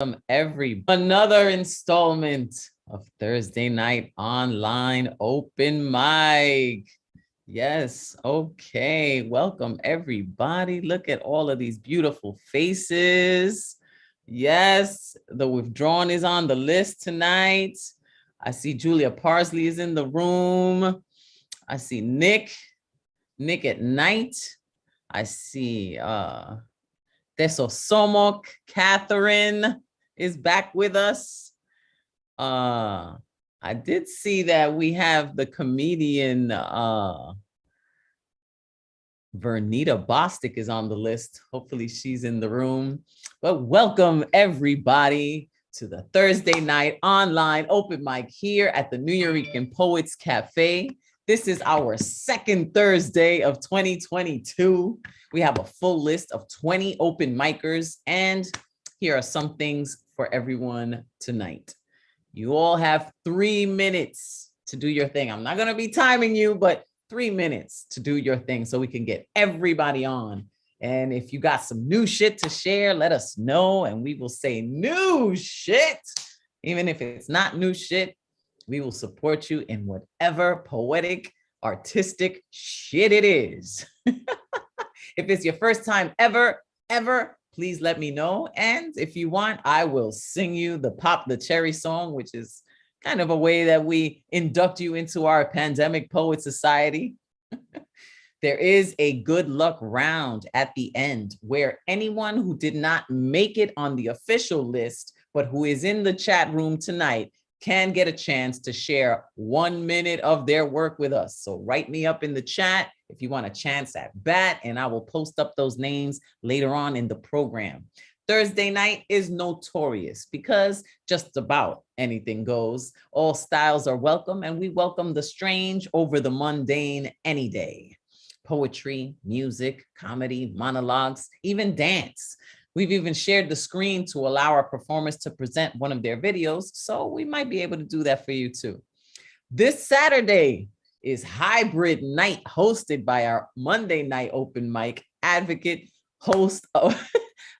Another installment of Thursday Night Online Open Mic. Yes, okay. Welcome everybody. Look at all of these beautiful faces. Yes, the withdrawn is on the list tonight. I see Julia Parsley is in the room. I see Nick at night. I see Teso Somok, Catherine is back with us. I did see that we have the comedian Vernita Bostic is on the list. Hopefully she's in the room. But welcome everybody to the Thursday Night Online Open Mic here at the Nuyorican Poets Cafe. This is our second Thursday of 2022. We have a full list of 20 open micers, and here are some things for everyone tonight. You all have 3 minutes to do your thing. I'm not going to be timing you, but 3 minutes to do your thing so we can get everybody on. And if you got some new shit to share, let us know, and we will say new shit. Even if it's not new shit, we will support you in whatever poetic, artistic shit it is. If it's your first time ever, please let me know. And if you want, I will sing you the Pop the Cherry song, which is kind of a way that we induct you into our Pandemic Poet Society. There is a good luck round at the end where anyone who did not make it on the official list, but who is in the chat room tonight, can get a chance to share 1 minute of their work with us. So write me up in the chat if you want a chance at bat, and I will post up those names later on in the program. Thursday night is notorious because just about anything goes. All styles are welcome, and we welcome the strange over the mundane any day. Poetry, music, comedy, monologues, even dance. We've even shared the screen to allow our performers to present one of their videos, so we might be able to do that for you too. This Saturday is Hybrid Night, hosted by our Monday night open mic advocate,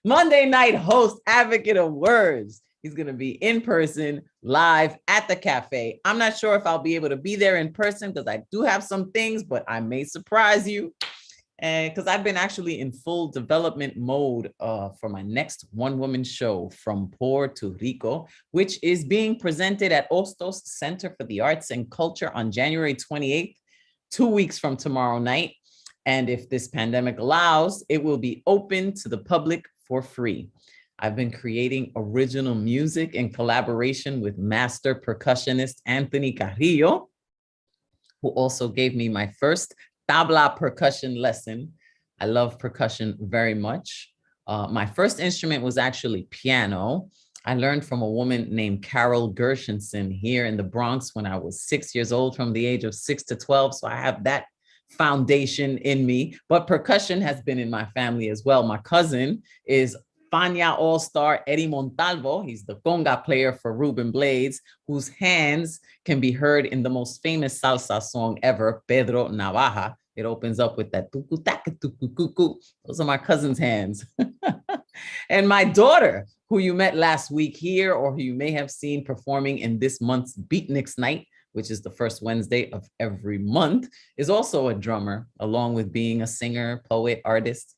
Monday night host, advocate of words. He's going to be in person, live at the cafe. I'm not sure if I'll be able to be there in person because I do have some things, but I may surprise you. And because I've been actually in full development mode for my next one-woman show, From Poor to Rico, which is being presented at Ostos Center for the Arts and Culture on January 28th, 2 weeks from tomorrow night. And if this pandemic allows, it will be open to the public for free. I've been creating original music in collaboration with master percussionist Anthony Carrillo, who also gave me my first tabla percussion lesson. I love percussion very much. My first instrument was actually piano. I learned from a woman named Carol Gershenson here in the Bronx when I was 6 years old, from the age of 6 to 12. So I have that foundation in me, but percussion has been in my family as well. My cousin is Fania All-Star Eddie Montalvo. He's the conga player for Ruben Blades, whose hands can be heard in the most famous salsa song ever, Pedro Navaja. It opens up with that tuku taka tuku kuku. Those are my cousin's hands. And my daughter, who you met last week here, or who you may have seen performing in this month's Beatniks Night, which is the first Wednesday of every month, is also a drummer, along with being a singer, poet, artist.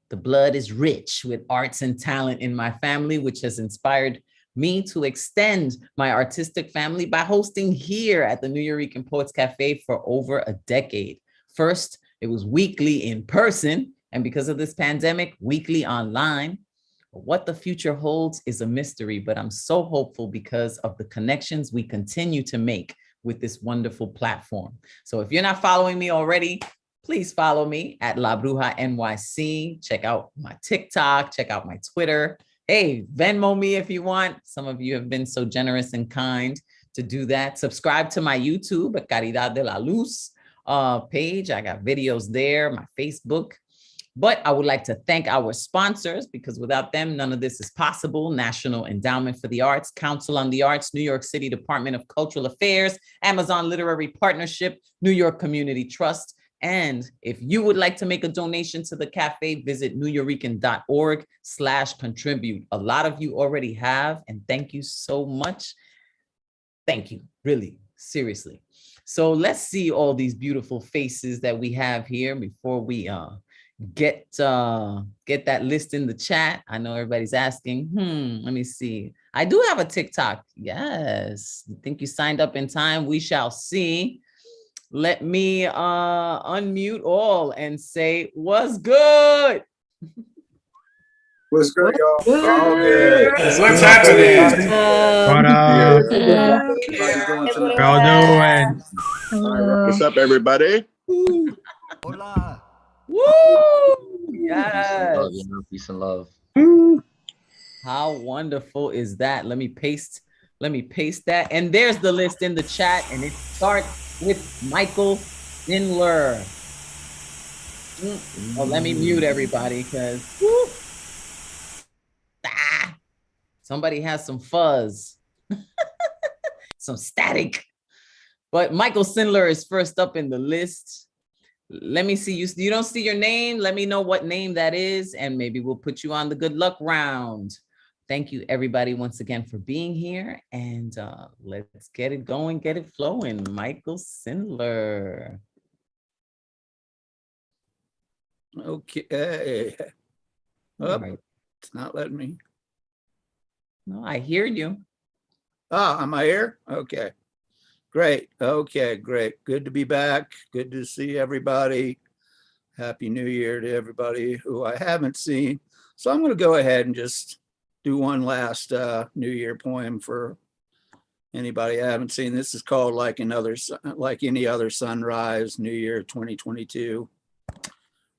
The blood is rich with arts and talent in my family, which has inspired me to extend my artistic family by hosting here at the Nuyorican Poets Cafe for over a decade. First, it was weekly in person, and because of this pandemic, weekly online. What the future holds is a mystery, but I'm so hopeful because of the connections we continue to make with this wonderful platform. So if you're not following me already, please follow me at La Bruja NYC. Check out my TikTok, check out my Twitter. Hey, Venmo me if you want. Some of you have been so generous and kind to do that. Subscribe to my YouTube, Caridad de la Luz page. I got videos there, my Facebook. But I would like to thank our sponsors, because without them, none of this is possible. National Endowment for the Arts, Council on the Arts, New York City Department of Cultural Affairs, Amazon Literary Partnership, New York Community Trust, And if you would like to make a donation to the cafe, visit nuyorican.org/contribute. A lot of you already have, and thank you so much. Thank you, really, seriously. So let's see all these beautiful faces that we have here before we get that list in the chat. I know everybody's asking, let me see. I do have a TikTok. Yes. I think you signed up in time. We shall see. Let me unmute all and say, what's good? What's good, y'all? All good. What's happening? What up? How y'all doing? What's up, everybody? Hola. Woo! Yes. Peace and love. How wonderful is that? Let me paste that. And there's the list in the chat, and it starts with Michael Sinler. Oh, let me mute everybody because somebody has some fuzz, some static. But Michael Sinler is first up in the list. Let me see. You don't see your name? Let me know what name that is, and maybe we'll put you on the good luck round. Thank you, everybody, once again for being here. And let's get it going, get it flowing. Michael Sinler. Okay. Oh, Right. It's not letting me. No, I hear you. Am I here? Okay. Great. Okay, great. Good to be back. Good to see everybody. Happy New Year to everybody who I haven't seen. So I'm going to go ahead and just do one last New Year poem for anybody I haven't seen. This is called Like Any Other Sunrise, New Year 2022.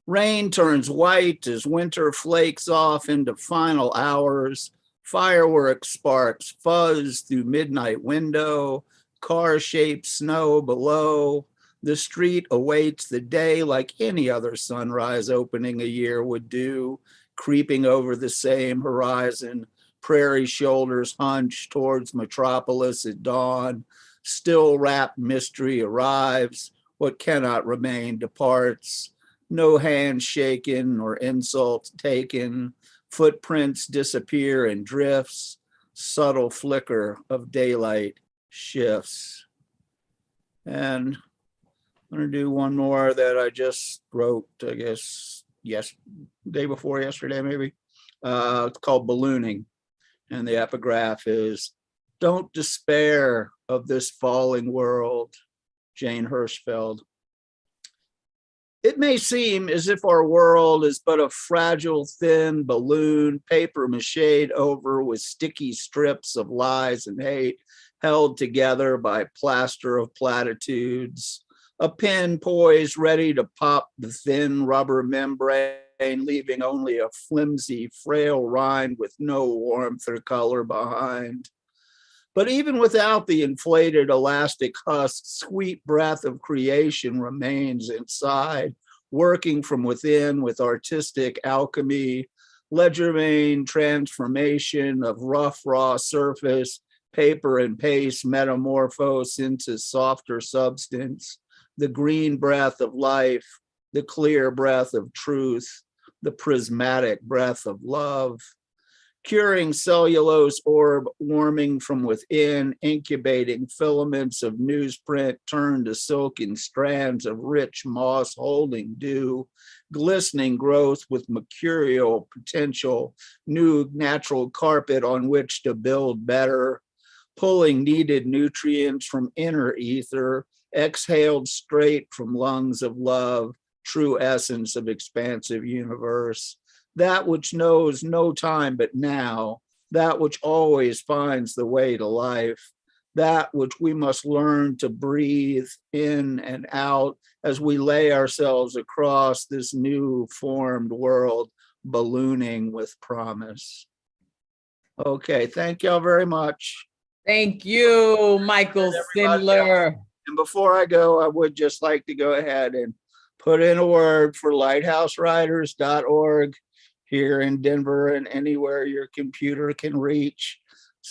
Rain turns white as winter flakes off into final hours. Fireworks sparks fuzz through midnight window. Car-shaped snow below. The street awaits the day like any other sunrise opening a year would do, creeping over the same horizon. Prairie shoulders hunch towards metropolis at dawn. Still wrapped mystery arrives. What cannot remain departs. No hand shaken or insult taken. Footprints disappear in drifts. Subtle flicker of daylight shifts. And I'm going to do one more that I just wrote, I guess, day before yesterday, maybe. It's called Ballooning. And the epigraph is, don't despair of this falling world, Jane Hirschfeld. It may seem as if our world is but a fragile, thin balloon, paper mache'd over with sticky strips of lies and hate, held together by plaster of platitudes. A pen poised, ready to pop the thin rubber membrane, leaving only a flimsy, frail rind with no warmth or color behind. But even without the inflated elastic husk, sweet breath of creation remains inside, working from within with artistic alchemy, legerdemain transformation of rough, raw surface, paper and paste metamorphose into softer substance, the green breath of life, the clear breath of truth, the prismatic breath of love. Curing cellulose orb warming from within, incubating filaments of newsprint turned to silken strands of rich moss holding dew, glistening growth with mercurial potential, new natural carpet on which to build better, pulling needed nutrients from inner ether, exhaled straight from lungs of love, true essence of expansive universe. That which knows no time but now, that which always finds the way to life, that which we must learn to breathe in and out as we lay ourselves across this new formed world, ballooning with promise. Okay, thank y'all very much. Thank you, Michael Sinler. And before I go, I would just like to go ahead and put in a word for lighthouseriders.org. Here in Denver and anywhere your computer can reach.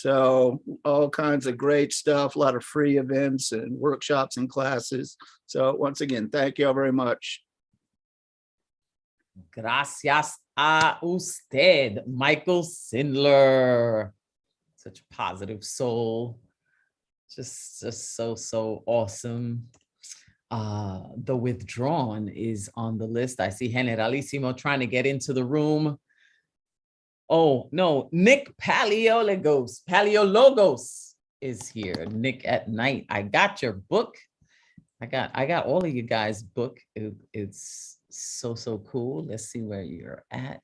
So all kinds of great stuff, a lot of free events and workshops and classes. So once again, thank you all very much. Gracias a usted, Michael Sindler. Such a positive soul. Just so awesome. The Withdrawn is on the list. I see Generalissimo trying to get into the room. Oh no, Nick Paleologos is here. Nick at Night. I got your book. I got all of you guys' book. It's so cool. Let's see where you're at.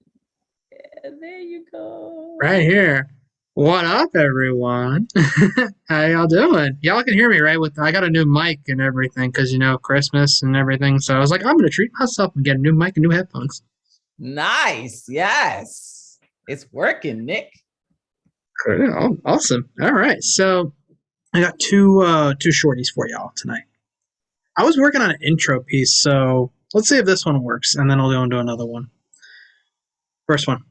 Yeah, there you go. Right here. What up, everyone? How y'all doing? Y'all can hear me, right? I got a new mic and everything because, you know, Christmas and everything. So I was like, I'm going to treat myself and get a new mic and new headphones. Nice. Yes. It's working, Nick. Oh, awesome. All right. So I got two shorties for y'all tonight. I was working on an intro piece, so let's see if this one works, and then I'll go into another one. First one.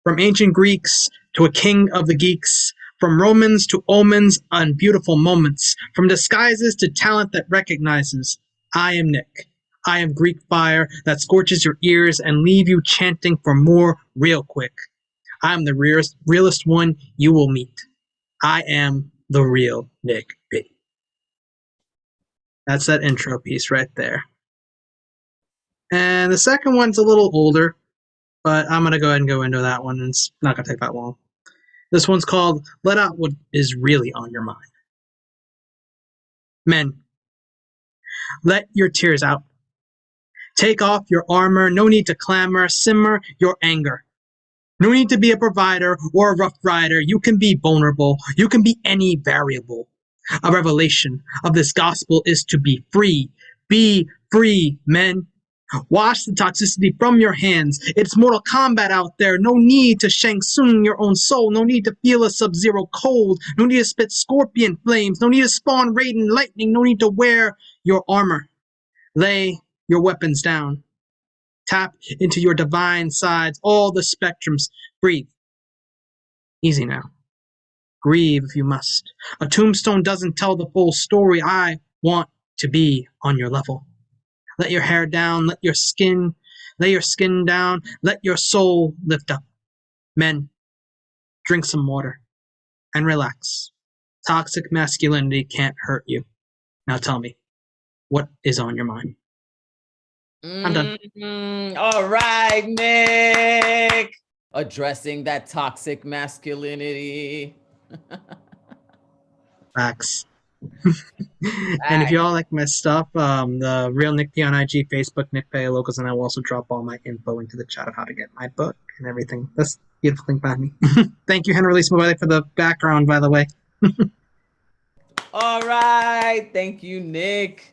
From ancient Greeks to a king of the geeks, from Romans to omens on beautiful moments, from disguises to talent that recognizes, I am Nick. I am Greek fire that scorches your ears and leave you chanting for more real quick. I am the realest one you will meet. I am the real Nick B. That's that intro piece right there. And the second one's a little older, but I'm going to go ahead and go into that one, and it's not going to take that long. This one's called Let Out What Is Really on Your Mind. Men, let your tears out. Take off your armor, no need to clamor, simmer your anger. No need to be a provider or a rough rider. You can be vulnerable. You can be any variable. A revelation of this gospel is to be free. Be free, men. Wash the toxicity from your hands. It's Mortal Kombat out there. No need to Shang Tsung your own soul. No need to feel a Sub-Zero cold. No need to spit scorpion flames. No need to spawn Raiden lightning. No need to wear your armor. Lay your weapons down. Tap into your divine sides, all the spectrums. Breathe. Easy now. Grieve if you must. A tombstone doesn't tell the full story. I want to be on your level. Let your hair down, lay your skin down, let your soul lift up. Men, drink some water and relax. Toxic masculinity can't hurt you. Now tell me, what is on your mind? I'm done. All right, Nick. Addressing that toxic masculinity. Facts. And if you all like my stuff, the real Nick P on IG, Facebook, Nick P locals, and I will also drop all my info into the chat of how to get my book and everything. That's beautiful thing behind me. Thank you, Henry Mobile, for the background, by the way. All right. Thank you, Nick.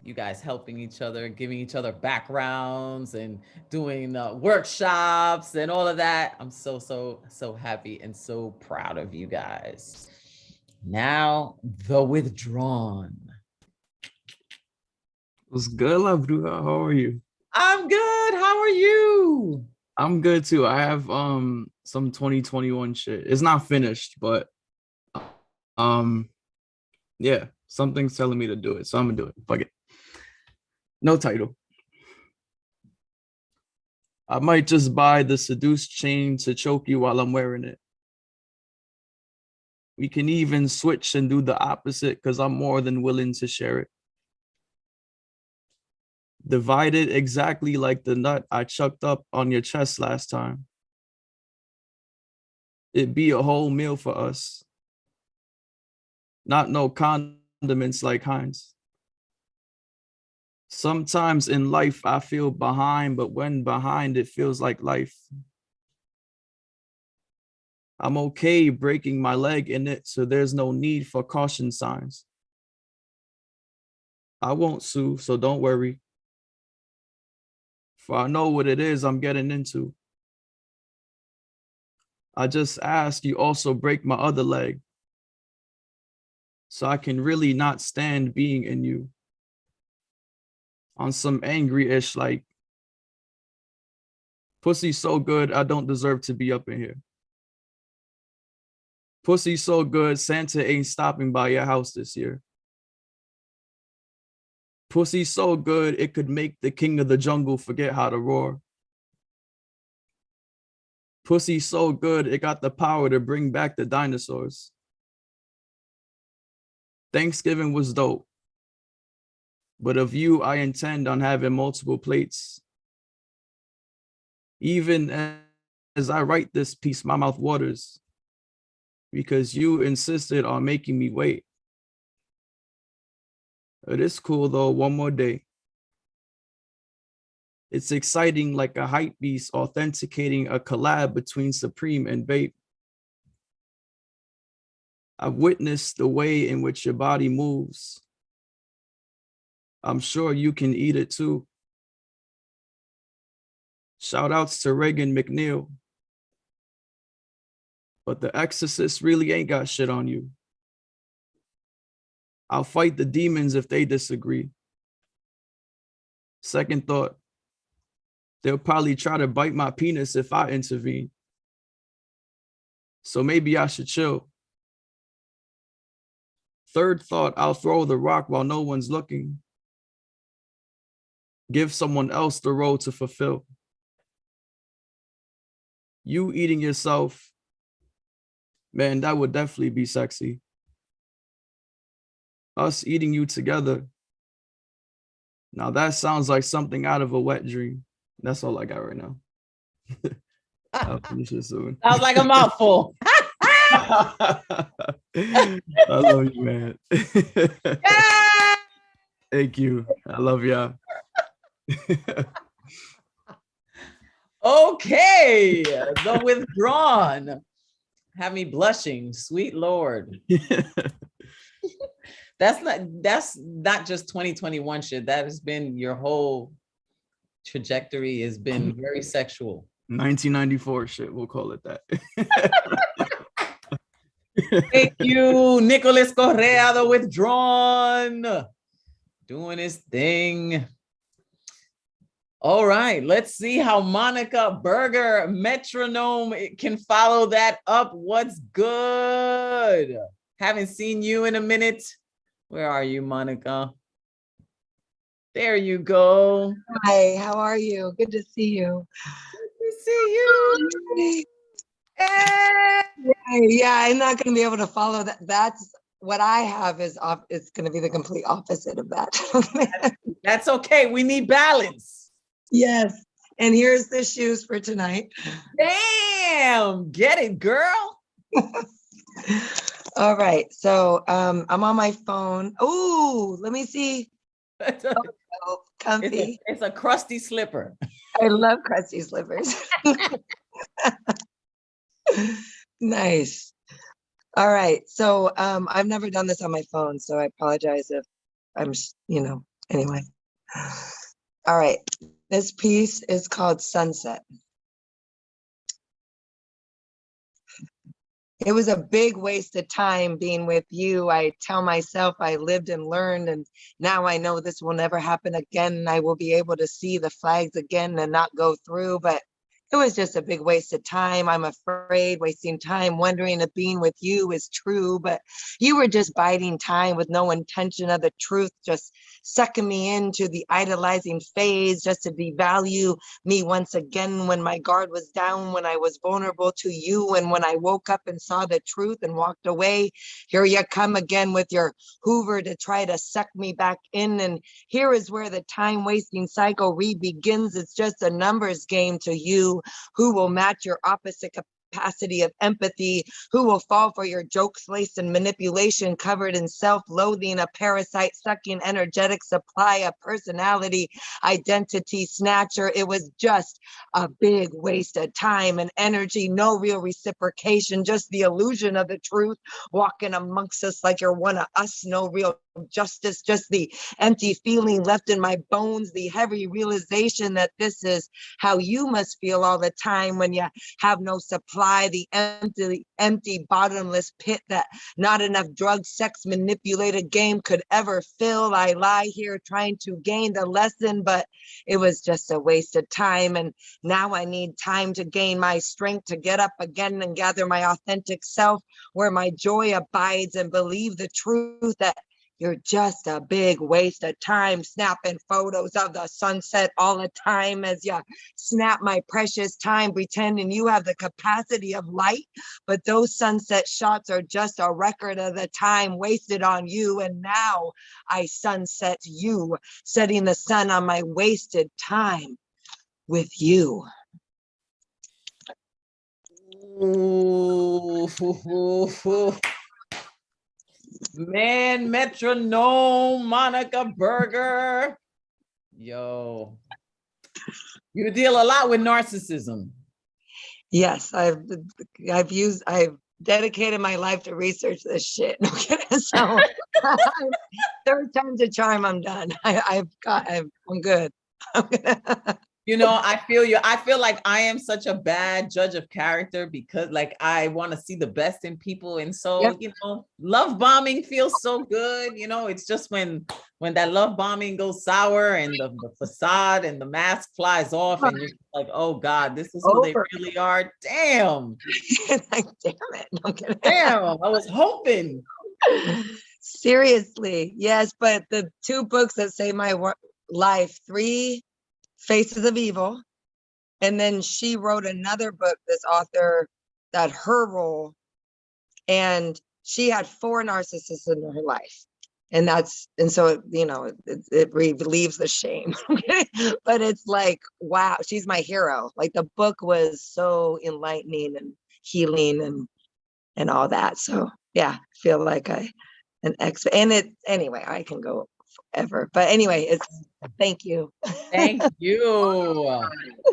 You guys helping each other, giving each other backgrounds and doing workshops and all of that. I'm so happy and so proud of you guys. Now, The Withdrawn. What's good, La Bruja? How are you? I'm good. How are you? I'm good too. I have some 2021 shit. It's not finished, but yeah, something's telling me to do it, so I'm gonna do it. Fuck it. No title. I might just buy the seduced chain to choke you while I'm wearing it. We can even switch and do the opposite because I'm more than willing to share it. Divided exactly like the nut I chucked up on your chest last time. It'd be a whole meal for us. Not no condiments like Heinz. Sometimes in life I feel behind, but when behind it feels like life. I'm okay breaking my leg in it, so there's no need for caution signs. I won't sue, so don't worry. For I know what it is I'm getting into. I just ask you also break my other leg, so I can really not stand being in you. On some angry-ish like, pussy so good I don't deserve to be up in here. Pussy so good, Santa ain't stopping by your house this year. Pussy so good, it could make the king of the jungle forget how to roar. Pussy so good, it got the power to bring back the dinosaurs. Thanksgiving was dope, but of you, I intend on having multiple plates. Even as I write this piece, my mouth waters because you insisted on making me wait. It is cool though, one more day. It's exciting like a hype beast authenticating a collab between Supreme and Bape. I've witnessed the way in which your body moves. I'm sure you can eat it too. Shout outs to Reagan McNeil. But the exorcist really ain't got shit on you. I'll fight the demons if they disagree. Second thought, they'll probably try to bite my penis if I intervene. So maybe I should chill. Third thought, I'll throw the rock while no one's looking. Give someone else the role to fulfill. You eating yourself, man, that would definitely be sexy. Us eating you together. Now that sounds like something out of a wet dream. That's all I got right now. I'll finish it soon. Sounds like a mouthful. I love you, man. Thank you. I love y'all. Okay, the withdrawn. Have me blushing, sweet Lord. That's not just 2021 shit. That has been your whole trajectory has been very sexual. 1994 shit, we'll call it that. Thank you, Nicholas Correa, the withdrawn, doing his thing. All right, let's see how Monica Berger, metronome, can follow that up. What's good? Haven't seen you in a minute. Where are you, Monica? There you go. Hi, how are you? Good to see you. Good to see you. Hey. Yeah, I'm not going to be able to follow that. That's what I have is off. It's going to be the complete opposite of that. That's okay. We need balance. Yes. And here's the shoes for tonight. Damn, get it, girl. All right. So I'm on my phone. Oh, let me see. Oh, comfy. It's a crusty slipper. I love crusty slippers. Nice. All right. So I've never done this on my phone, so I apologize if I'm, anyway. All right. This piece is called Sunset. It was a big waste of time being with you. I tell myself I lived and learned, and now I know this will never happen again. I will be able to see the flags again and not go through, but it was just a big waste of time. I'm afraid wasting time wondering if being with you is true, but you were just biding time with no intention of the truth, just sucking me into the idolizing phase just to devalue me once again when my guard was down, when I was vulnerable to you, and when I woke up and saw the truth and walked away. Here you come again with your Hoover to try to suck me back in, and here is where the time-wasting cycle re-begins. It's just a numbers game to you. Who will match your opposite capacity of empathy? Who will fall for your jokes laced in manipulation, covered in self-loathing, a parasite sucking energetic supply, a personality identity snatcher? It was just a big waste of time and energy, no real reciprocation, just the illusion of the truth walking amongst us like you're one of us, no real justice, just the empty feeling left in my bones, the heavy realization that this is how you must feel all the time when you have no supply, the empty bottomless pit that not enough drug, sex, manipulated game could ever fill. I lie here trying to gain the lesson, but it was just a waste of time. And now I need time to gain my strength to get up again and gather my authentic self where my joy abides, and believe the truth that you're just a big waste of time, snapping photos of the sunset all the time as you snap my precious time, pretending you have the capacity of light. But those sunset shots are just a record of the time wasted on you. And now I sunset you, setting the sun on my wasted time with you. Ooh. Man, metronome, Monica Berger. Yo, you deal a lot with narcissism. Yes, I've dedicated my life to research this shit. No kidding. So third time's a charm. I'm done. I'm good. You know, I feel you. I feel like I am such a bad judge of character because like I want to see the best in people. And so, Yep. you know, love bombing feels so good. You know, it's just when that love bombing goes sour and the facade and the mask flies off and you're like, oh God, this is who they really are. Damn. Like, damn it. No kidding. Damn. I was hoping. Seriously. Yes. But the two books that saved my life, 3 Faces of Evil. And then she wrote another book, this author, that her role, and she had 4 narcissists in her life. And so, you know, it relieves the shame. But it's like, wow, she's my hero. Like the book was so enlightening and healing and all that. So yeah, I feel like anyway, I can go forever. But anyway, thank you. Thank you.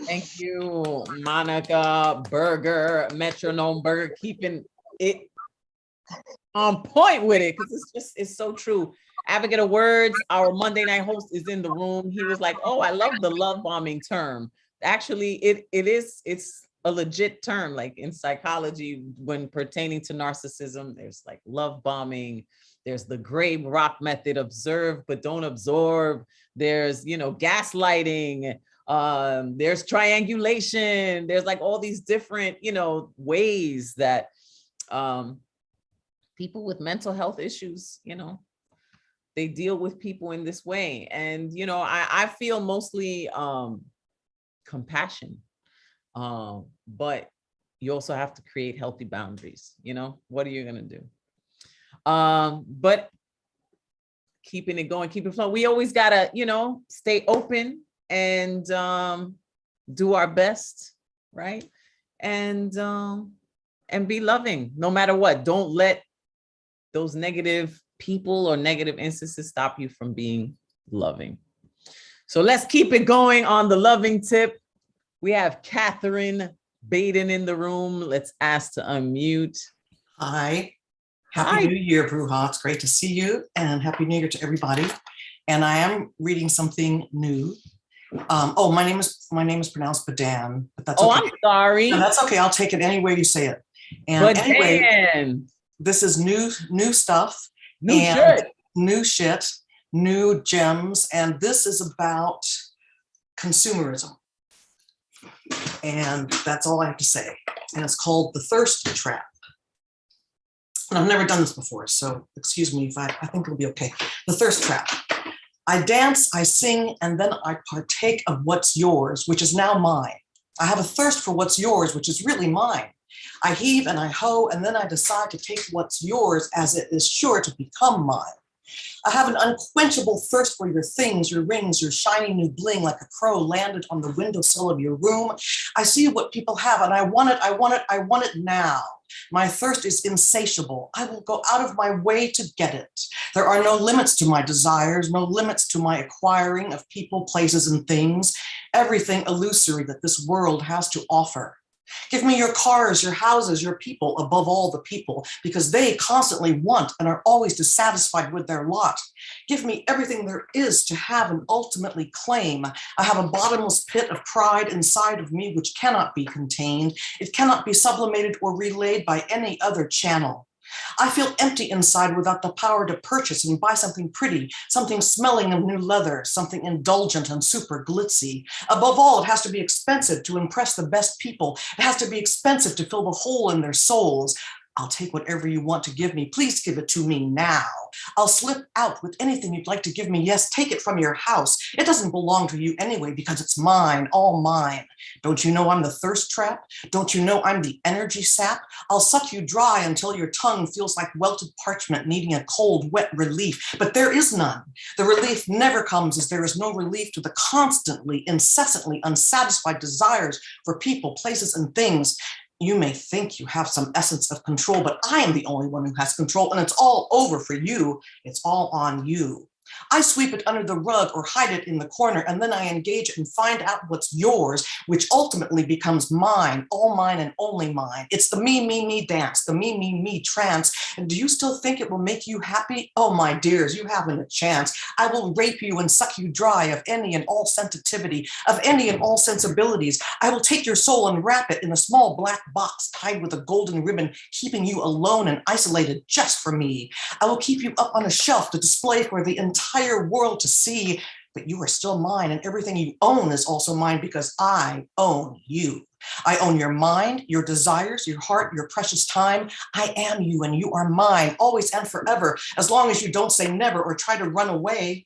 Thank you, Monica Berger, Metronome Berger, keeping it on point with it because it's so true. Advocate of Words, our Monday night host is in the room. He was like, oh, I love the love bombing term. Actually, it's a legit term. Like in psychology, when pertaining to narcissism, there's like love bombing. There's the gray rock method, observe but don't absorb. There's, you know, gaslighting. There's triangulation. There's like all these different, you know, ways that people with mental health issues, you know, they deal with people in this way. And, you know, I feel mostly compassion, but you also have to create healthy boundaries. You know, what are you going to do? But keeping it going, keep it flowing. We always gotta, you know, stay open and do our best, right? And be loving no matter what. Don't let those negative people or negative instances stop you from being loving. So let's keep it going on the loving tip. We have Catherine Baden in the room. Let's ask to unmute. Hi. Happy New Year, Bruja. It's great to see you, and Happy New Year to everybody. And I am reading something new. My name is pronounced Badan, but that's okay. Oh, I'm sorry. No, that's okay. I'll take it any way you say it. And anyway, this is new stuff, new shit, new gems, and this is about consumerism. And that's all I have to say. And it's called The Thirst Trap. And I've never done this before, so excuse me if I think it'll be okay. The Thirst Trap. I dance, I sing, and then I partake of what's yours, which is now mine. I have a thirst for what's yours, which is really mine. I heave and I hoe, and then I decide to take what's yours as it is sure to become mine. I have an unquenchable thirst for your things, your rings, your shiny new bling, like a crow landed on the windowsill of your room. I see what people have, and I want it, I want it, I want it now. My thirst is insatiable. I will go out of my way to get it. There are no limits to my desires, no limits to my acquiring of people, places, and things, everything illusory that this world has to offer. Give me your cars, your houses, your people, above all the people, because they constantly want and are always dissatisfied with their lot. Give me everything there is to have and ultimately claim. I have a bottomless pit of pride inside of me which cannot be contained. It cannot be sublimated or relayed by any other channel. I feel empty inside without the power to purchase and buy something pretty, something smelling of new leather, something indulgent and super glitzy. Above all, it has to be expensive to impress the best people. It has to be expensive to fill the hole in their souls. I'll take whatever you want to give me. Please give it to me now. I'll slip out with anything you'd like to give me. Yes, take it from your house. It doesn't belong to you anyway because it's mine, all mine. Don't you know I'm the thirst trap? Don't you know I'm the energy sap? I'll suck you dry until your tongue feels like welted parchment needing a cold, wet relief. But there is none. The relief never comes as there is no relief to the constantly, incessantly unsatisfied desires for people, places, and things. You may think you have some essence of control, but I am the only one who has control, and it's all over for you. It's all on you. I sweep it under the rug or hide it in the corner, and then I engage and find out what's yours, which ultimately becomes mine, all mine and only mine. It's the me, me, me dance, the me, me, me trance. And do you still think it will make you happy? Oh, my dears, you haven't a chance. I will rape you and suck you dry of any and all sensitivity, of any and all sensibilities. I will take your soul and wrap it in a small black box tied with a golden ribbon, keeping you alone and isolated just for me. I will keep you up on a shelf to display for the entire world to see, but you are still mine, and everything you own is also mine because I own you. I own your mind, your desires, your heart, your precious time. I am you and you are mine, always and forever, as long as you don't say never or try to run away.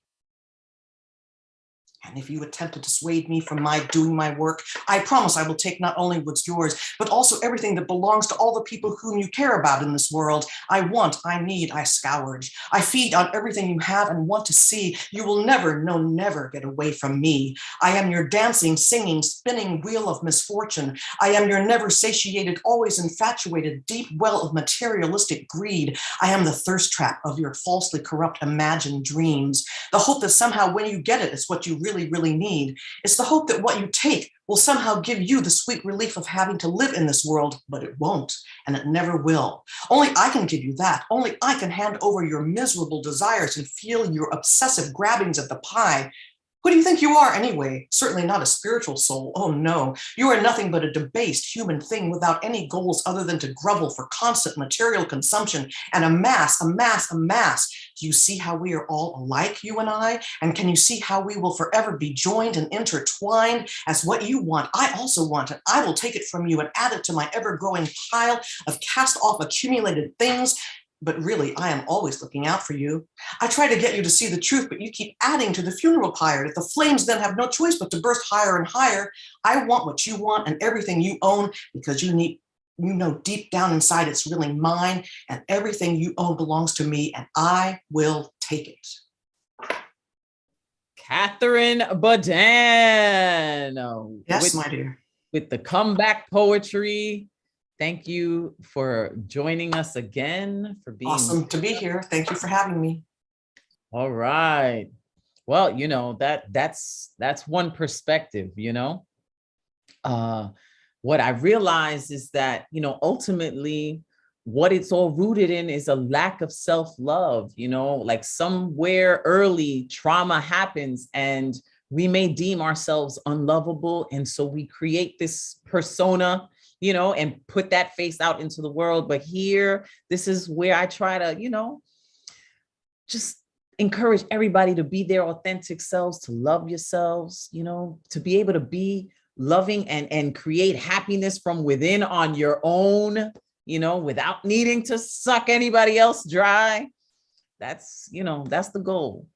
And if you attempt to dissuade me from my doing my work, I promise I will take not only what's yours, but also everything that belongs to all the people whom you care about in this world. I want, I need, I scourge. I feed on everything you have and want to see. You will never, no, never get away from me. I am your dancing, singing, spinning wheel of misfortune. I am your never satiated, always infatuated, deep well of materialistic greed. I am the thirst trap of your falsely corrupt imagined dreams. The hope that somehow when you get it, it's what you really need. It's the hope that what you take will somehow give you the sweet relief of having to live in this world, but it won't, and it never will. Only I can give you that. Only I can hand over your miserable desires and feel your obsessive grabbings at the pie. Who do you think you are anyway? Certainly not a spiritual soul. Oh no, you are nothing but a debased human thing without any goals other than to grovel for constant material consumption and amass. Do you see how we are all alike, you and I? And can you see how we will forever be joined and intertwined as what you want, I also want it. I will take it from you and add it to my ever-growing pile of cast-off accumulated things. But really, I am always looking out for you. I try to get you to see the truth, but you keep adding to the funeral pyre. The flames then have no choice but to burst higher and higher. I want what you want and everything you own because you know deep down inside it's really mine, and everything you own belongs to me, and I will take it. Catherine Badan. Yes, my dear. With the comeback poetry. Thank you for joining us again, for being awesome to be here. Thank you for having me. All right. Well, you know, that's one perspective, you know. What I realized is that, you know, ultimately what it's all rooted in is a lack of self-love, you know, like somewhere early trauma happens and we may deem ourselves unlovable. And so we create this persona, you know, and put that face out into the world. But here, this is where I try to, you know, just encourage everybody to be their authentic selves, to love yourselves, you know, to be able to be loving and create happiness from within on your own, you know, without needing to suck anybody else dry. That's, you know, that's the goal.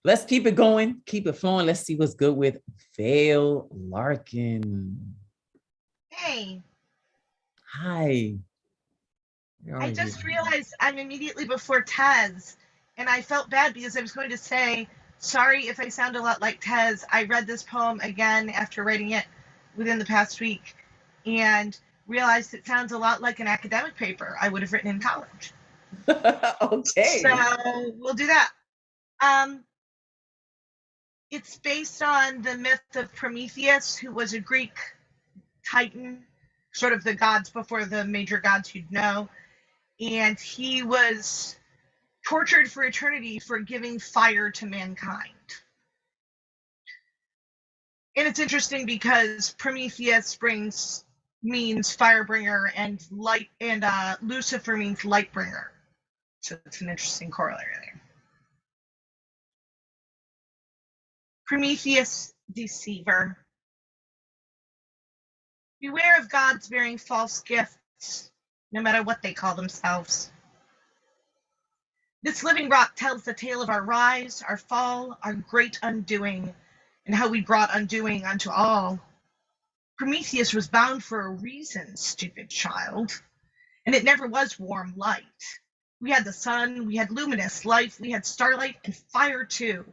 Let's keep it going, keep it flowing. Let's see what's good with Vale Larkin. Hey. Hi. I just realized I'm immediately before Tez, and I felt bad because I was going to say, sorry if I sound a lot like Tez. I read this poem again after writing it within the past week and realized it sounds a lot like an academic paper I would have written in college. Okay. So we'll do that. It's based on the myth of Prometheus, who was a Greek titan sort of the gods before the major gods you'd know. And he was tortured for eternity for giving fire to mankind. And it's interesting because Prometheus means firebringer, and Lucifer means lightbringer. So it's an interesting corollary there. Prometheus, deceiver. Beware of gods bearing false gifts, no matter what they call themselves. This living rock tells the tale of our rise, our fall, our great undoing, and how we brought undoing unto all. Prometheus was bound for a reason, stupid child, and it never was warm light. We had the sun, we had luminous life, we had starlight and fire too.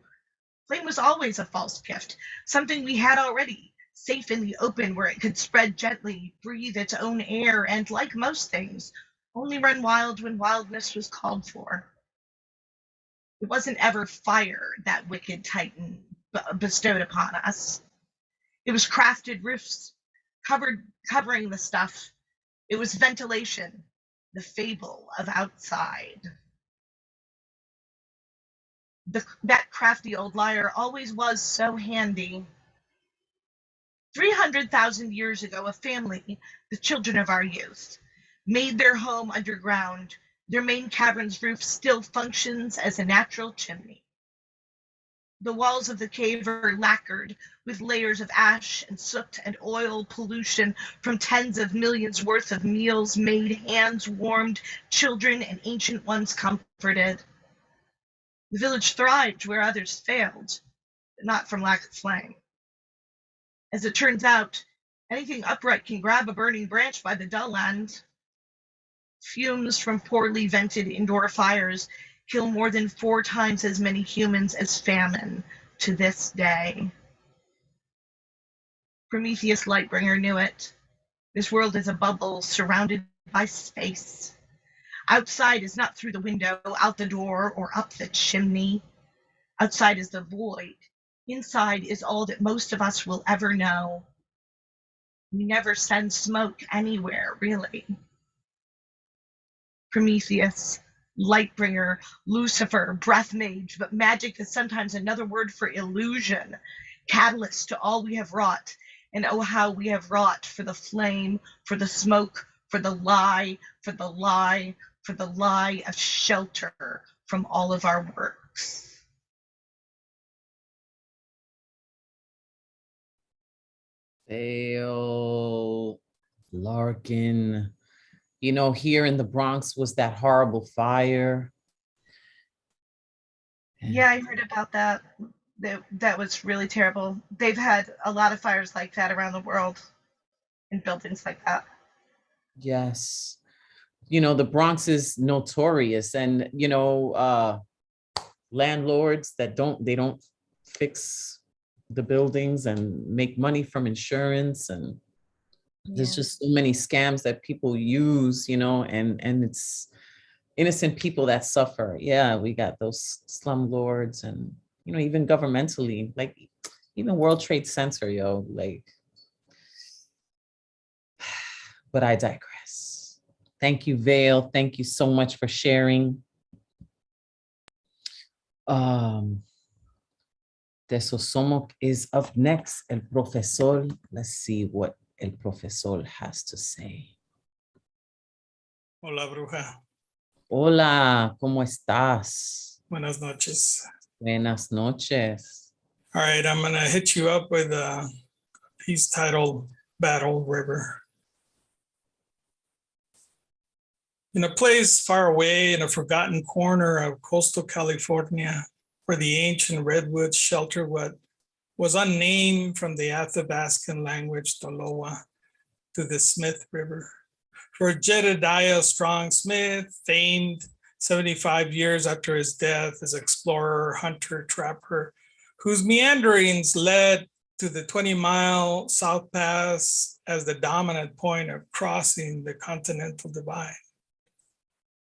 Flame was always a false gift, something we had already, safe in the open where it could spread gently, breathe its own air, and like most things, only run wild when wildness was called for. It wasn't ever fire that wicked Titan bestowed upon us. It was crafted roofs, covering the stuff. It was ventilation, the fable of outside. That crafty old liar always was so handy. 300,000 years ago, a family, the children of our youth, made their home underground. Their main cavern's roof still functions as a natural chimney. The walls of the cave are lacquered with layers of ash and soot and oil pollution from tens of millions worth of meals made, hands warmed, children and ancient ones comforted. The village thrived where others failed, but not from lack of flame. As it turns out, anything upright can grab a burning branch by the dull end. Fumes from poorly vented indoor fires kill more than 4 times as many humans as famine to this day. Prometheus Lightbringer knew it. This world is a bubble surrounded by space. Outside is not through the window, out the door, or up the chimney. Outside is the void. Inside is all that most of us will ever know. We never send smoke anywhere, really. Prometheus, Lightbringer, Lucifer, Breath Mage, but magic is sometimes another word for illusion, catalyst to all we have wrought, and oh how we have wrought for the flame, for the smoke, for the lie, for the lie, for the lie of shelter from all of our works. Dale, Larkin. You know, here in the Bronx was that horrible fire. Yeah, I heard about that. That was really terrible. They've had a lot of fires like that around the world in buildings like that. Yes. You know, the Bronx is notorious, and, you know, landlords that don't fix the buildings and make money from insurance, and there's just so many scams that people use, you know, and it's innocent people that suffer. Yeah, we got those slumlords, and, you know, even governmentally, like even World Trade Center, yo, like, but I digress. Thank you, Vale. Thank you so much for sharing. Tesosomo is up next. El Profesor, let's see what El Profesor has to say. Hola, Bruja. Hola, ¿cómo estás? Buenas noches. Buenas noches. All right, I'm going to hit you up with a piece titled Battle River. In a place far away in a forgotten corner of coastal California, where the ancient redwoods shelter what was unnamed from the Athabascan language Tolowa to the Smith River. For Jedediah Strong Smith, famed 75 years after his death as explorer, hunter, trapper, whose meanderings led to the 20-mile South Pass as the dominant point of crossing the continental divide.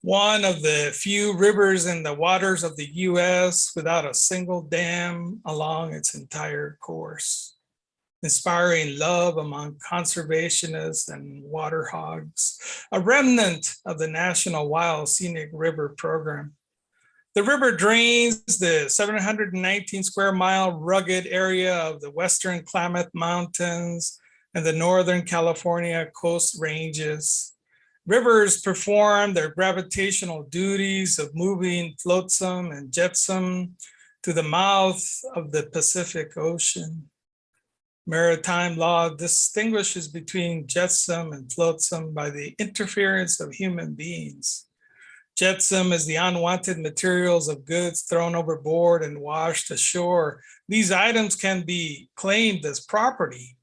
One of the few rivers in the waters of the US without a single dam along its entire course. inspiring love among conservationists and water hogs, a remnant of the National Wild Scenic River Program. The river drains the 719 square mile rugged area of the Western Klamath Mountains and the Northern California Coast Ranges. Rivers perform their gravitational duties of moving flotsam and jetsam to the mouth of the Pacific Ocean. Maritime law distinguishes between jetsam and flotsam by the interference of human beings. Jetsam is the unwanted materials of goods thrown overboard and washed ashore. These items can be claimed as property.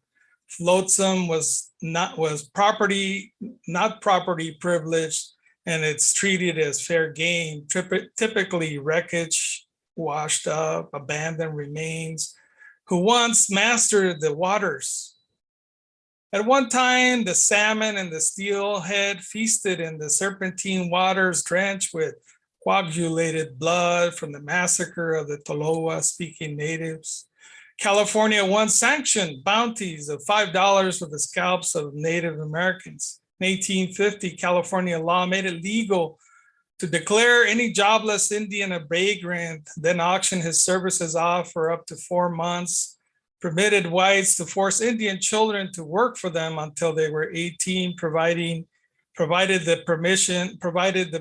Flotsam was not property privileged, and it's treated as fair game, typically wreckage, washed up, abandoned remains, who once mastered the waters. At one time, the salmon and the steelhead feasted in the serpentine waters drenched with coagulated blood from the massacre of the Tolowa-speaking natives. California once sanctioned bounties of $5 for the scalps of Native Americans. In 1850, California law made it legal to declare any jobless Indian a vagrant, then auction his services off for up to 4 months, permitted whites to force Indian children to work for them until they were 18, provided the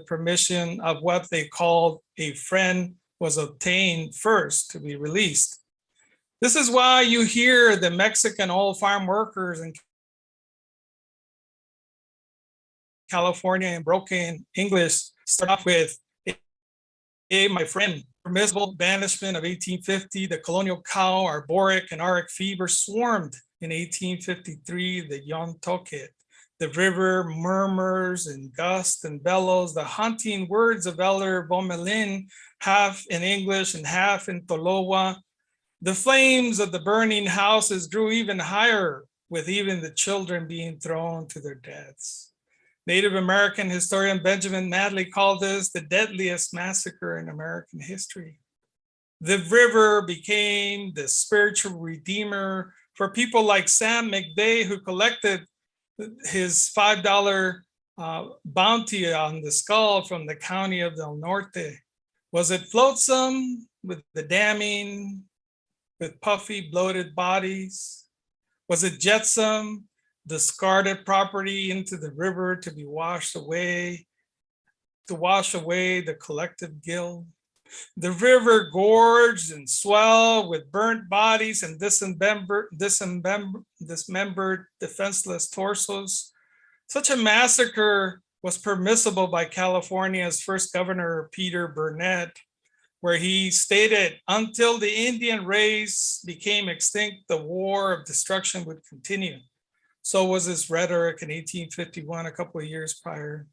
permission of what they called a friend was obtained first to be released. This is why you hear the Mexican oil farm workers in California in broken English start off with, "Hey, my friend." Permissible banishment of 1850, the colonial cow, arboric and aric fever swarmed in 1853, the Yontoket. The river murmurs and gusts and bellows, the haunting words of Elder Bomelin, half in English and half in Tolowa. The flames of the burning houses grew even higher, with even the children being thrown to their deaths. Native American historian Benjamin Madley called this the deadliest massacre in American history. The river became the spiritual redeemer for people like Sam McVeigh, who collected his $5 bounty on the skull from the county of Del Norte. Was it flotsam with the damming, with puffy, bloated bodies? Was it jetsam, discarded property into the river to be washed away, to wash away the collective guilt? The river gorged and swelled with burnt bodies and dismembered, defenseless torsos. Such a massacre was permissible by California's first governor, Peter Burnett, where he stated, until the Indian race became extinct, the war of destruction would continue. So was his rhetoric in 1851, a couple of years prior.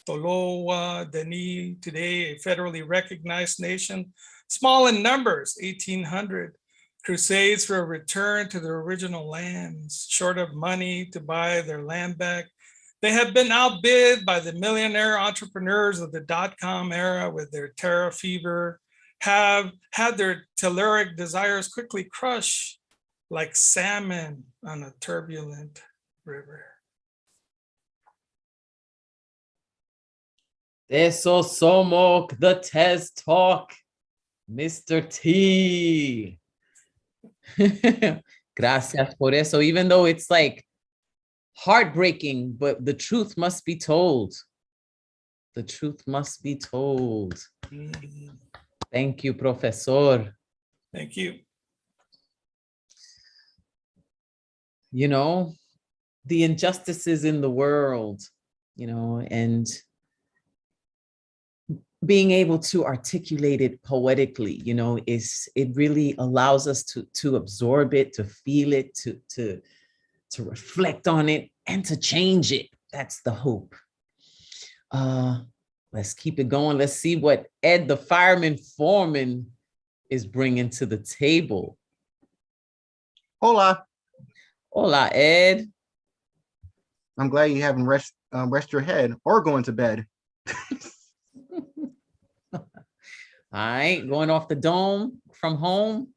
Tolowa, Deni, today a federally recognized nation, small in numbers, 1,800. Crusades for a return to their original lands, short of money to buy their land back. They have been outbid by the millionaire entrepreneurs of the dot-com era with their terror fever, have had their telluric desires quickly crushed like salmon on a turbulent river. Eso somos the Tez Talk, Mr. T. Gracias por eso. Even though it's like heartbreaking, but the truth must be told. The truth must be told. Thank you, Professor. Thank you. You know, the injustices in the world, you know, and being able to articulate it poetically, you know, it really allows us to absorb it, to feel it, to reflect on it, and to change it. That's the hope. Let's keep it going. Let's see what Ed, the fireman foreman, is bringing to the table. Hola. Hola, Ed. I'm glad you haven't rest your head or going to bed. All right, going off the dome from home.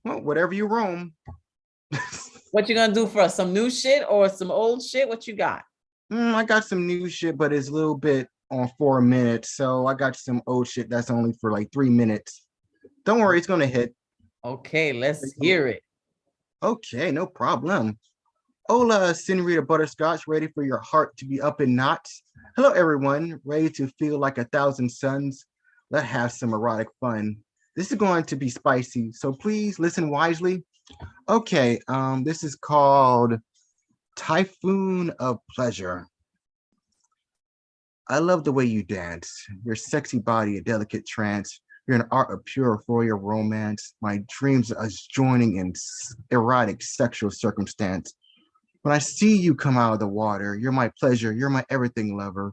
Well, whatever you roam. What you gonna do for us? Some new shit or some old shit? What you got? I got some new shit, but it's a little bit on 4 minutes. So I got some old shit that's only for like 3 minutes. Don't worry, it's gonna hit. Okay, let's hear it. Okay, no problem. Hola, Senorita Butterscotch, ready for your heart to be up in knots? Hello, everyone, ready to feel like 1,000 suns? Let's have some erotic fun. This is going to be spicy, so please listen wisely. Okay, this is called Typhoon of Pleasure. I love the way you dance, your sexy body, a delicate trance. You're an art of pure royal romance. My dreams are us joining in erotic sexual circumstance. When I see you come out of the water, you're my pleasure, you're my everything lover.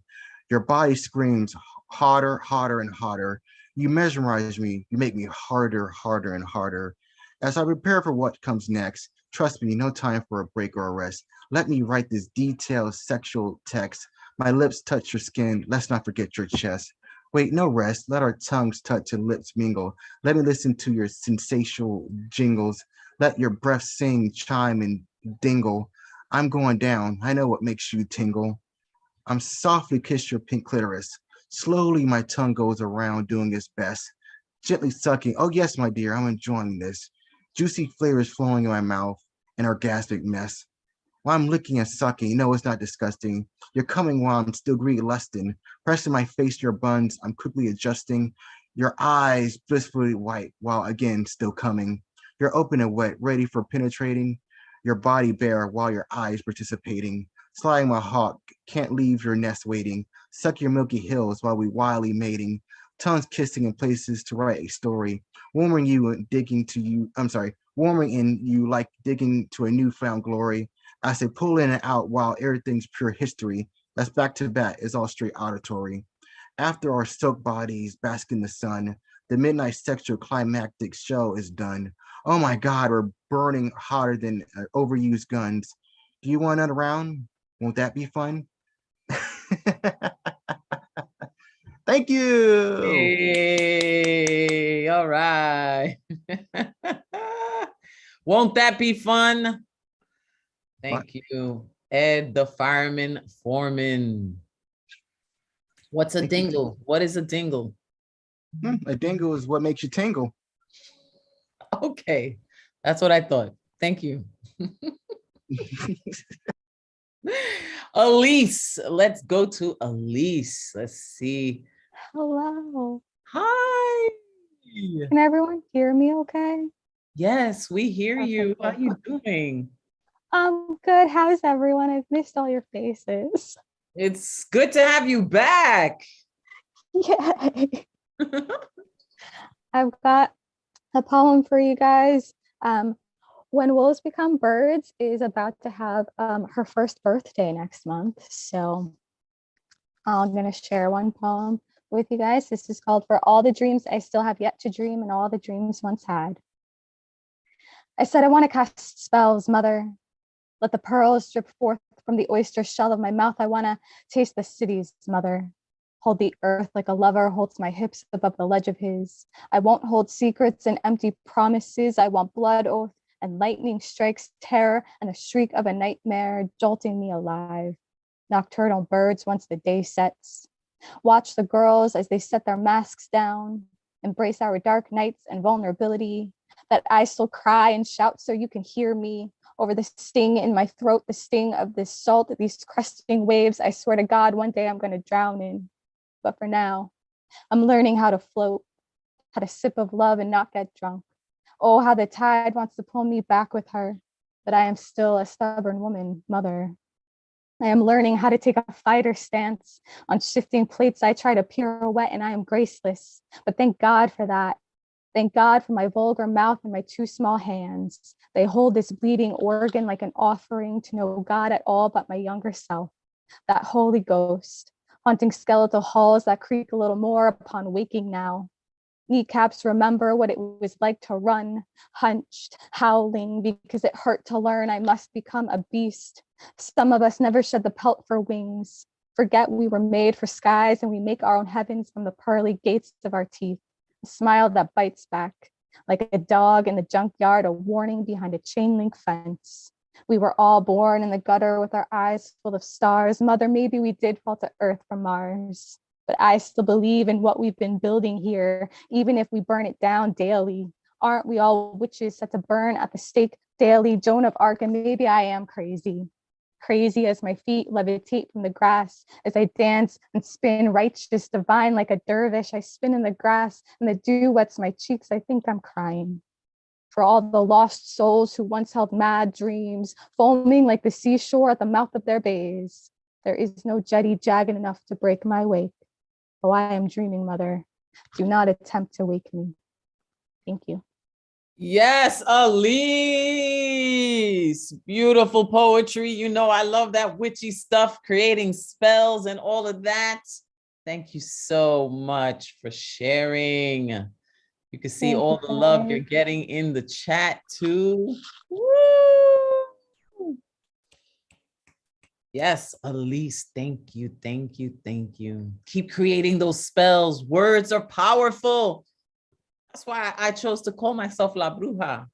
Your body screams hotter, hotter, and hotter. You mesmerize me, you make me harder, harder, and harder. As I prepare for what comes next, trust me, no time for a break or a rest. Let me write this detailed sexual text. My lips touch your skin, let's not forget your chest. Wait, no rest, let our tongues touch and lips mingle. Let me listen to your sensational jingles. Let your breath sing, chime, and dingle. I'm going down. I know what makes you tingle. I'm softly kiss your pink clitoris. Slowly, my tongue goes around doing its best. Gently sucking. Oh, yes, my dear, I'm enjoying this. Juicy flavors flowing in my mouth, an orgasmic mess. While I'm licking and sucking, no, it's not disgusting. You're coming while I'm still greedy lusting. Pressing my face to your buns, I'm quickly adjusting. Your eyes blissfully white while again still coming. You're open and wet, ready for penetrating. Your body bare while your eyes participating. Sliding my hawk, can't leave your nest waiting. Suck your milky hills while we wildly mating. Tongues kissing in places to write a story. Warming you and digging to you, warming in you like digging to a newfound glory. I say pull in and out while everything's pure history. That's back to back, it's all straight auditory. After our silk bodies bask in the sun, the midnight sexual climactic show is done. Oh my God, we're burning hotter than overused guns. Do you want another round? Won't that be fun? Thank you. Hey, all right. Won't that be fun? Thank you, Ed, the fireman foreman. What's a dingle? What is a dingle? A dingle is what makes you tingle. Okay, that's what I thought. Thank you. Elise, let's go to Elise. Let's see. Hello. Hi. Can everyone hear me okay? Yes, we hear Okay, you. How cool. you doing? Good. How's everyone? I've missed all your faces. It's good to have you back. Yay. I've got a poem for you guys. When Wolves Become Birds is about to have her first birthday next month. So I'm going to share one poem with you guys. This is called For All the Dreams I Still Have Yet to Dream and All the Dreams Once Had. I said, I want to cast spells, mother. Let the pearls drip forth from the oyster shell of my mouth. I want to taste the cities, mother. Hold the earth like a lover holds my hips above the ledge of his. I won't hold secrets and empty promises. I want blood, oath, and lightning strikes, terror, and the shriek of a nightmare jolting me alive. Nocturnal birds once the day sets. Watch the girls as they set their masks down. Embrace our dark nights and vulnerability. That I still cry and shout so you can hear me. Over the sting in my throat, the sting of this salt, these cresting waves, I swear to God, one day I'm going to drown in. But for now, I'm learning how to float, how to sip of love and not get drunk. Oh, how the tide wants to pull me back with her, but I am still a stubborn woman, mother. I am learning how to take a fighter stance. On shifting plates, I try to pirouette and I am graceless, but thank God for that. Thank God for my vulgar mouth and my two small hands. They hold this bleeding organ like an offering to no God at all but my younger self, that Holy Ghost, haunting skeletal halls that creak a little more upon waking now. Kneecaps remember what it was like to run, hunched, howling because it hurt to learn I must become a beast. Some of us never shed the pelt for wings, forget we were made for skies and we make our own heavens from the pearly gates of our teeth. A smile that bites back, like a dog in the junkyard, a warning behind a chain link fence. We were all born in the gutter with our eyes full of stars. Mother, maybe we did fall to Earth from Mars. But I still believe in what we've been building here, even if we burn it down daily. Aren't we all witches set to burn at the stake daily? Joan of Arc, and maybe I am crazy. Crazy as my feet levitate from the grass, as I dance and spin righteous, divine like a dervish. I spin in the grass, and the dew wets my cheeks. I think I'm crying. For all the lost souls who once held mad dreams, foaming like the seashore at the mouth of their bays. There is no jetty jagged enough to break my wake. Oh, I am dreaming, Mother. Do not attempt to wake me. Thank you. Yes, Elise. Beautiful poetry. You know, I love that witchy stuff, creating spells and all of that. Thank you so much for sharing. You can see all the love you're getting in the chat too. Woo! Yes, Elise, thank you, thank you, thank you. Keep creating those spells. Words are powerful. That's why I chose to call myself La Bruja,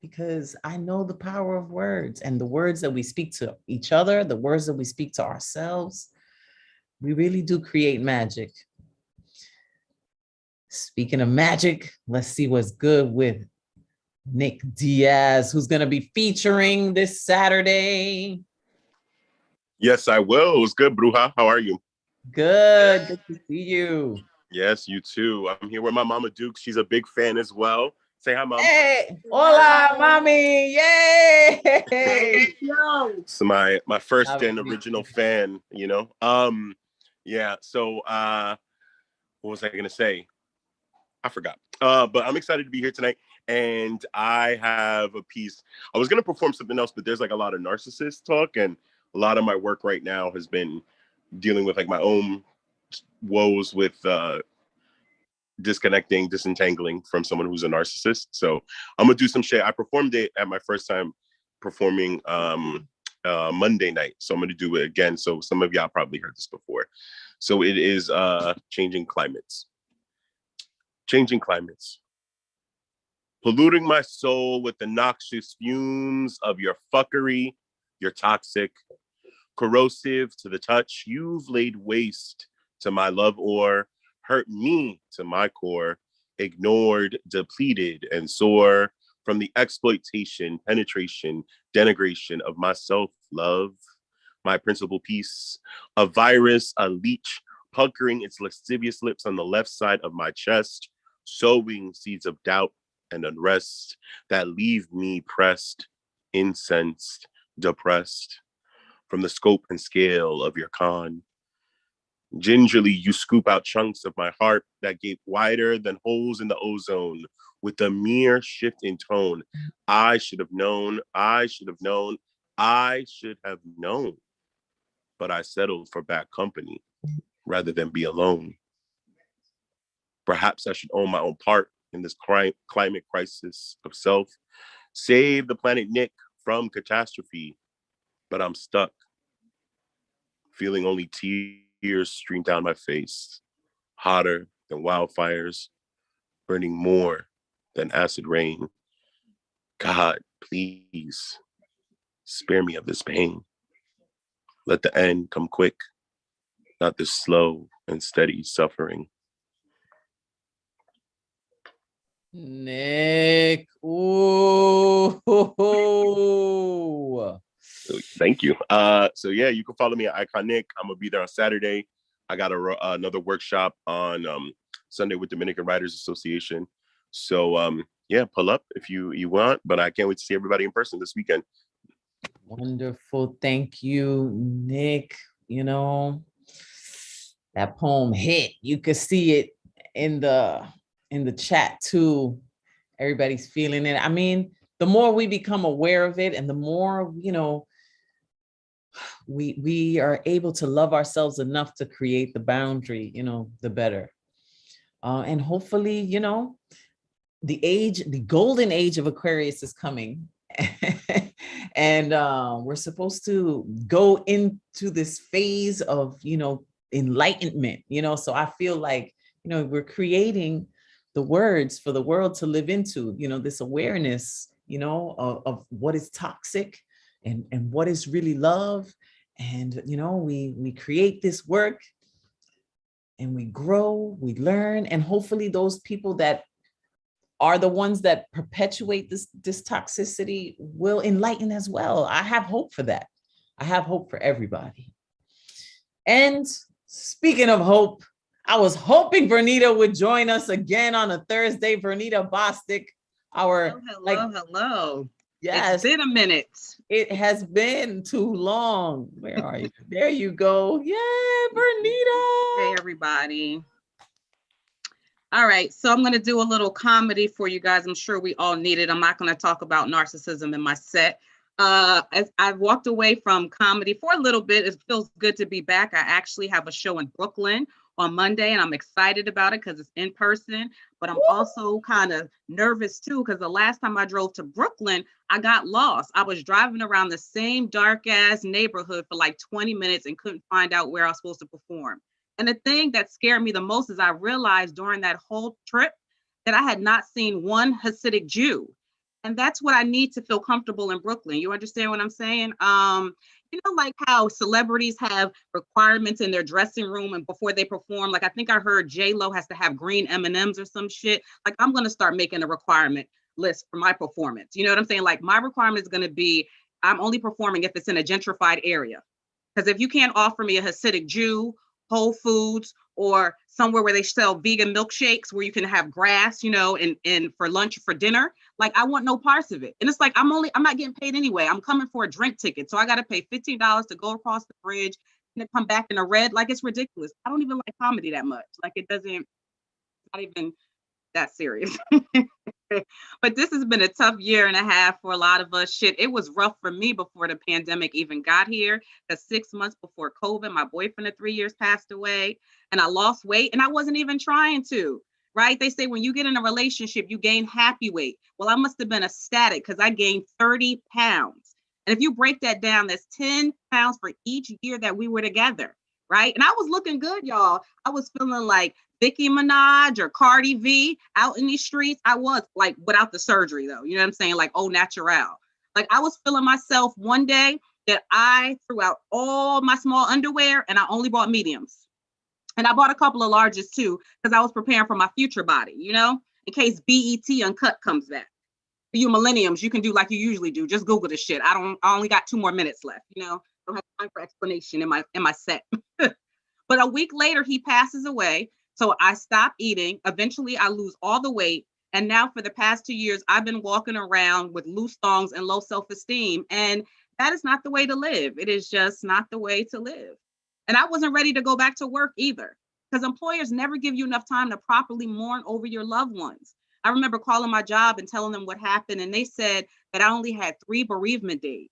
because I know the power of words, and the words that we speak to each other, the words that we speak to ourselves, we really do create magic. Speaking of magic, let's see what's good with Nick Diaz, who's going to be featuring this Saturday. Yes, I will. It was good, Bruja. How are you? Good. Good to see you. Yes, you too. I'm here with my mama Duke. She's a big fan as well. Say hi, Mom. Hey, hola, mommy. Yay. It's my first and original fan, you know. Yeah, so what was I gonna say? I forgot. But I'm excited to be here tonight. And I have a piece. I was gonna perform something else, but there's like a lot of narcissist talk, and a lot of my work right now has been dealing with like my own woes with disconnecting, disentangling from someone who's a narcissist. So I'm gonna do some shit. I performed it at my first time performing Monday night. So I'm gonna do it again. So some of y'all probably heard this before. So it is changing climates. Changing climates. Polluting my soul with the noxious fumes of your fuckery. You're toxic, corrosive to the touch. You've laid waste to my love ore, hurt me to my core, ignored, depleted, and sore from the exploitation, penetration, denigration of my self-love, my principal piece, a virus, a leech, puckering its lascivious lips on the left side of my chest, sowing seeds of doubt and unrest that leave me pressed, incensed, depressed from the scope and scale of your con. Gingerly, you scoop out chunks of my heart that gape wider than holes in the ozone with a mere shift in tone. I should have known, I should have known, I should have known. But I settled for bad company rather than be alone. Perhaps I should own my own part in this climate crisis of self. Save the planet Nick from catastrophe, but I'm stuck, feeling only tears stream down my face, hotter than wildfires, burning more than acid rain. God, please spare me of this pain. Let the end come quick, not this slow and steady suffering. Nick. Ooh. Thank you. So yeah, you can follow me at Iconic. I'm gonna be there on Saturday. I got another workshop on Sunday with Dominican Writers Association. So yeah, pull up if you want. But I can't wait to see everybody in person this weekend. Wonderful. Thank you, Nick. You know, that poem hit. You could see it in the chat too. Everybody's feeling it. I mean, the more we become aware of it and the more, you know, we are able to love ourselves enough to create the boundary, you know, the better. And hopefully, you know, the golden age of Aquarius is coming. And we're supposed to go into this phase of, you know, enlightenment, you know, so I feel like, you know, we're creating the words for the world to live into, you know, this awareness, you know, of what is toxic, and what is really love. And, you know, we create this work and we grow, we learn, and hopefully those people that are the ones that perpetuate this toxicity will enlighten as well. I have hope for that. I have hope for everybody. And speaking of hope, I was hoping Vernita would join us again on a Thursday. Vernita Bostic, our hello. Yes, it's been a minute. It has been too long. Where are you? There you go. Yay, Vernita. Hey, everybody. All right, so I'm going to do a little comedy for you guys. I'm sure we all need it. I'm not going to talk about narcissism in my set. As I've walked away from comedy for a little bit, it feels good to be back. I actually have a show in Brooklyn on Monday, and I'm excited about it because it's in person, but I'm also kind of nervous too, because the last time I drove to Brooklyn, I got lost. I was driving around the same dark ass neighborhood for like 20 minutes and couldn't find out where I was supposed to perform. And the thing that scared me the most is I realized during that whole trip that I had not seen one Hasidic Jew. And that's what I need to feel comfortable in Brooklyn. You understand what I'm saying? You know, like how celebrities have requirements in their dressing room and before they perform, like I think I heard J-Lo has to have green M&Ms or some shit. Like I'm going to start making a requirement list for my performance. You know what I'm saying? Like my requirement is going to be, I'm only performing if it's in a gentrified area. Because if you can't offer me a Hasidic Jew, Whole Foods, or somewhere where they sell vegan milkshakes where you can have grass, you know, and for lunch or for dinner, like I want no parts of it. And it's like, I'm not getting paid anyway. I'm coming for a drink ticket. So I got to pay $15 to go across the bridge and then come back in a red. Like it's ridiculous. I don't even like comedy that much. Like it's not even that serious. But this has been a tough year and a half for a lot of us. Shit, it was rough for me before the pandemic even got here. Because 6 months before COVID, my boyfriend of 3 years passed away, and I lost weight, and I wasn't even trying to. Right? They say when you get in a relationship, you gain happy weight. Well, I must have been ecstatic because I gained 30 pounds. And if you break that down, that's 10 pounds for each year that we were together. Right? And I was looking good, y'all. I was feeling like Nicki Minaj or Cardi V out in these streets. I was like without the surgery though, you know what I'm saying? Like au natural. Like I was feeling myself one day that I threw out all my small underwear and I only bought mediums. And I bought a couple of larges too, because I was preparing for my future body, you know, in case BET Uncut comes back. For you millenniums, you can do like you usually do. Just Google this shit. I only got 2 more minutes left, you know. Don't have time for explanation in my set. But a week later, he passes away. So I stop eating. Eventually, I lose all the weight. And now for the past 2 years, I've been walking around with loose thongs and low self-esteem. And that is not the way to live. It is just not the way to live. And I wasn't ready to go back to work either, because employers never give you enough time to properly mourn over your loved ones. I remember calling my job and telling them what happened. And they said that I only had 3 bereavement days.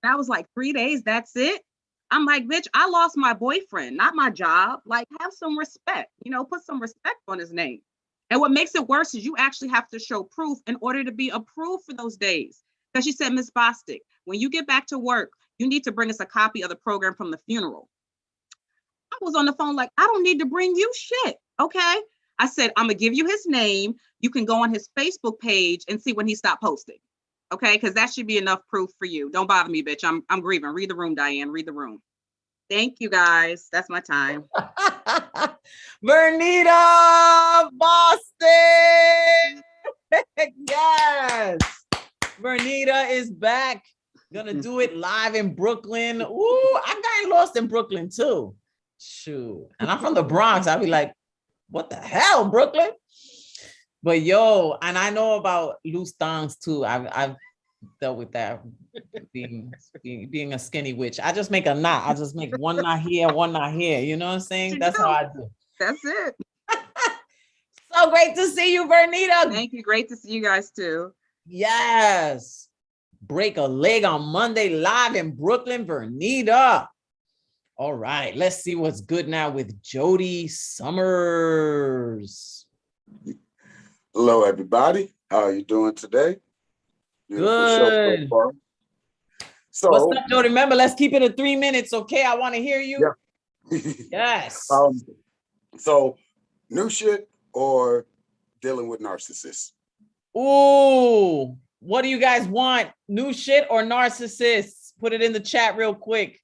And I was like, 3 days, that's it? I'm like, bitch, I lost my boyfriend, not my job. Like, have some respect, you know, put some respect on his name. And what makes it worse is you actually have to show proof in order to be approved for those days. Because she said, Miss Bostic, when you get back to work, you need to bring us a copy of the program from the funeral. I was on the phone like, I don't need to bring you shit, okay? I said, I'm gonna give you his name. You can go on his Facebook page and see when he stopped posting. Okay, because that should be enough proof for you. Don't bother me, bitch. I'm grieving. Read the room, Diane. Read the room. Thank you, guys. That's my time. Vernita Boston. Yes. Vernita is back. Gonna do it live in Brooklyn. Ooh, I got lost in Brooklyn too. Shoot. And I'm from the Bronx. I'll be like, what the hell, Brooklyn? But yo, and I know about loose thongs too. I've dealt with that, being a skinny witch. I just make a knot. I just make one knot here, one knot here. You know what I'm saying? That's how I do. That's it. So great to see you, Vernita. Thank you. Great to see you guys too. Yes. Break a leg on Monday live in Brooklyn, Vernita. All right, let's see what's good now with Jodie Summers. Hello, everybody. How are you doing today? Beautiful show so far. So, what's up, Jodie? Remember, let's keep it at 3 minutes, okay? I want to hear you. Yeah. Yes. So, new shit or dealing with narcissists? Ooh, what do you guys want? New shit or narcissists? Put it in the chat real quick.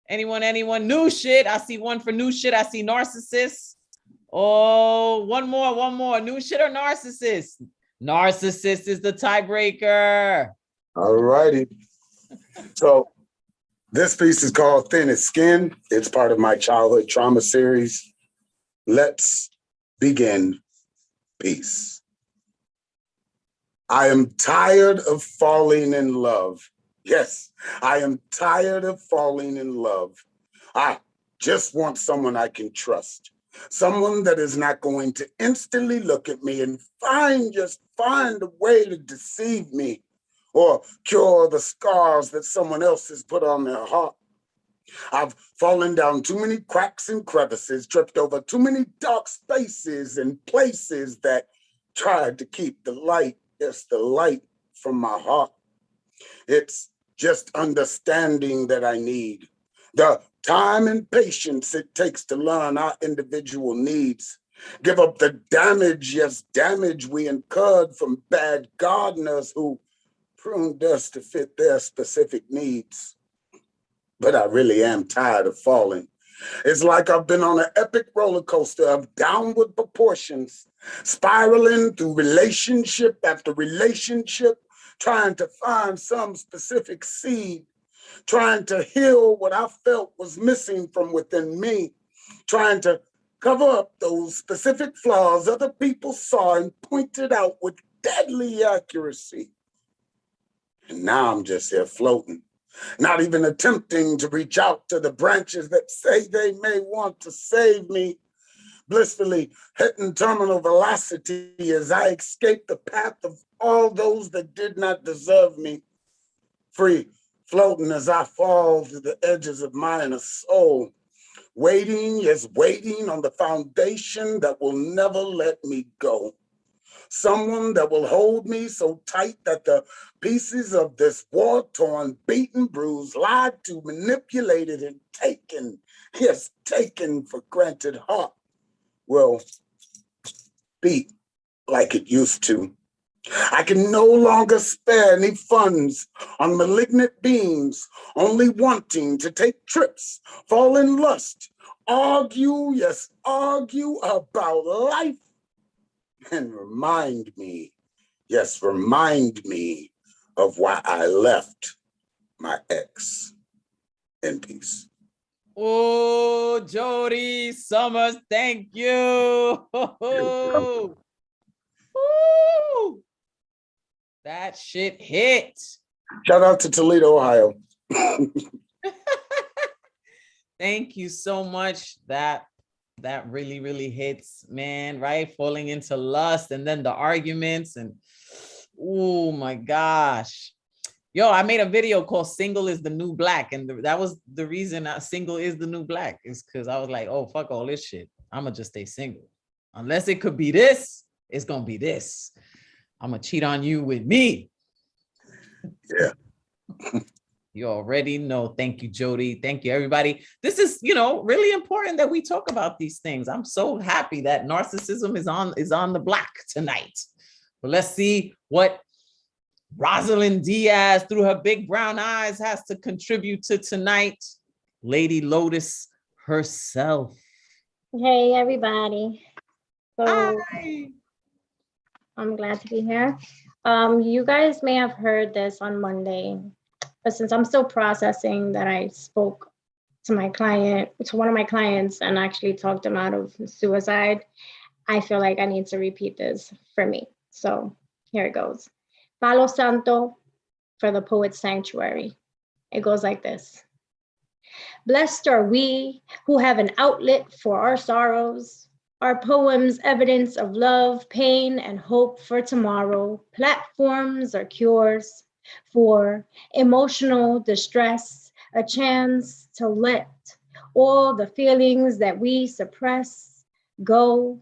Anyone? New shit. I see one for new shit. I see narcissist. Oh, one more. New shit or narcissist? Narcissist is the tiebreaker. All righty. So this piece is called Thin as Skin. It's part of my childhood trauma series. Let's begin. Peace. I am tired of falling in love. Yes, I am tired of falling in love. I just want someone I can trust. Someone that is not going to instantly look at me and find a way to deceive me or cure the scars that someone else has put on their heart. I've fallen down too many cracks and crevices, tripped over too many dark spaces and places that tried to keep the light, the light from my heart. It's just understanding that I need. The time and patience it takes to learn our individual needs. Give up the damage we incurred from bad gardeners who pruned us to fit their specific needs. But I really am tired of falling. It's like I've been on an epic roller coaster of downward proportions, spiraling through relationship after relationship, trying to find some specific seed, trying to heal what I felt was missing from within me, trying to cover up those specific flaws other people saw and pointed out with deadly accuracy. And now I'm just here floating, not even attempting to reach out to the branches that say they may want to save me, blissfully hitting terminal velocity as I escape the path of all those that did not deserve me, free floating as I fall to the edges of my inner soul, waiting, yes, waiting on the foundation that will never let me go. Someone that will hold me so tight that the pieces of this war-torn, beaten, bruised, lied to, manipulated, and taken, yes, taken for granted heart will beat like it used to. I can no longer spare any funds on malignant beings, only wanting to take trips, fall in lust, argue, yes, argue about life, and remind me, yes, remind me of why I left my ex in peace. Oh, Jodie Summers, thank you. Ooh, that shit hit. Shout out to Toledo, Ohio. Thank you so much. That really, really hits, man, right? Falling into lust and then the arguments and oh my gosh. Yo, I made a video called Single is the New Black. And that was the reason Single is the New Black is because I was like, oh, fuck all this shit. I'm going to just stay single. Unless it could be this, it's going to be this. I'm going to cheat on you with me. Yeah. You already know. Thank you, Jodie. Thank you, everybody. This is, really important that we talk about these things. I'm so happy that narcissism is on the block tonight. But let's see what Rosalind Diaz, through her big brown eyes, has to contribute to tonight. Lady Lotus herself. Hey, everybody. So Hi. I'm glad to be here. You guys may have heard this on Monday, but since I'm still processing that I spoke to one of my clients and actually talked him out of suicide, I feel like I need to repeat this for me. So here it goes. Palo Santo for the Poet's Sanctuary. It goes like this. Blessed are we who have an outlet for our sorrows, our poems evidence of love, pain, and hope for tomorrow. Platforms are cures for emotional distress, a chance to let all the feelings that we suppress go.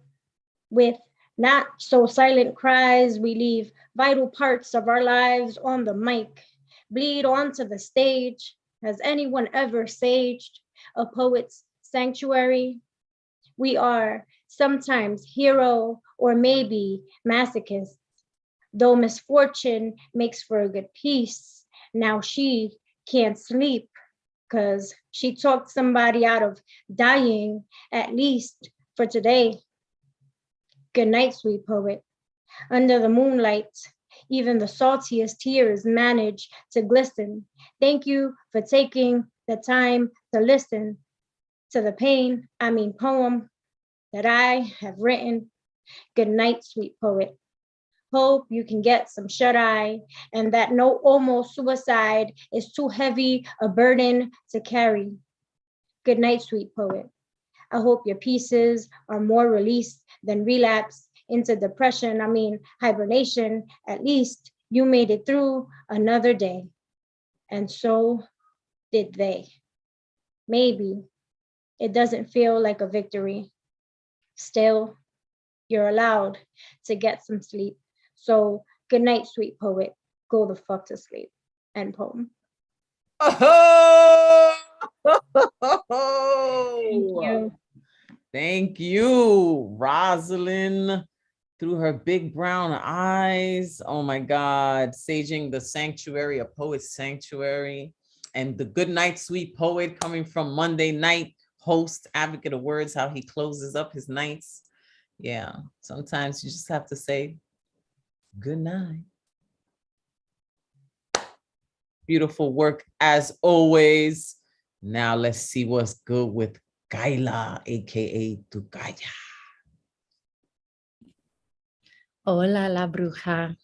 With not so silent cries, we leave vital parts of our lives on the mic, bleed onto the stage. Has anyone ever saged a poet's sanctuary? We are sometimes hero or maybe masochist, though misfortune makes for a good peace. Now she can't sleep because she talked somebody out of dying, at least for today. Good night, sweet poet. Under the moonlight, even the saltiest tears manage to glisten. Thank you for taking the time to listen to the poem that I have written. Good night, sweet poet. Hope you can get some shut-eye and that no almost suicide is too heavy a burden to carry. Good night, sweet poet. I hope your pieces are more released than relapse into depression, hibernation. At least you made it through another day. And so did they. Maybe it doesn't feel like a victory. Still, you're allowed to get some sleep. So good night, sweet poet. Go the fuck to sleep. End poem. Oh! Thank you. Thank you, Rosalind, through her big brown eyes. Oh my God, saging the sanctuary, a poet's sanctuary. And the good night, sweet poet, coming from Monday night, host, advocate of words, how he closes up his nights. Yeah, sometimes you just have to say good night. Beautiful work as always. Now let's see what's good with Kaila, aka Tukaya. Hola, la bruja.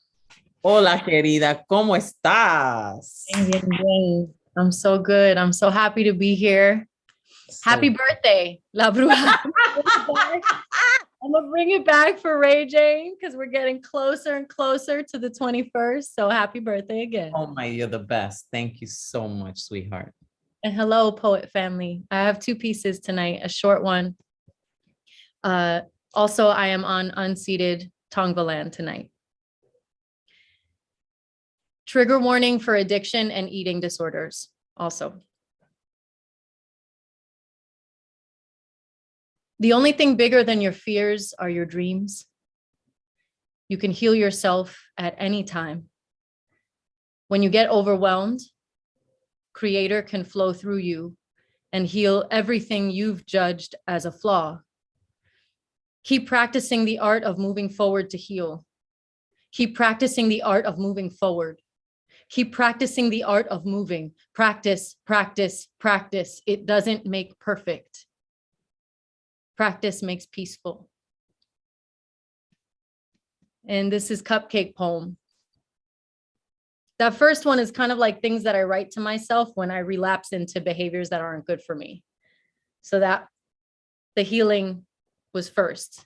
Hola, querida, ¿cómo estás? Bien, bien. I'm so good. I'm so happy to be here. Happy birthday, la bruja. I'm gonna bring it back for Ray Jane because we're getting closer and closer to the 21st. So happy birthday again. Oh my, you're the best. Thank you so much, sweetheart. And hello, poet family. I have two pieces tonight, a short one. Also, I am on unceded Tongva land tonight. Trigger warning for addiction and eating disorders also. The only thing bigger than your fears are your dreams. You can heal yourself at any time. When you get overwhelmed, Creator can flow through you and heal everything you've judged as a flaw. Keep practicing the art of moving forward to heal. Keep practicing the art of moving forward. Keep practicing the art of moving. Practice, practice, practice. It doesn't make perfect. Practice makes peaceful. And this is Cupcake Poem. That first one is kind of like things that I write to myself when I relapse into behaviors that aren't good for me. So that the healing was first.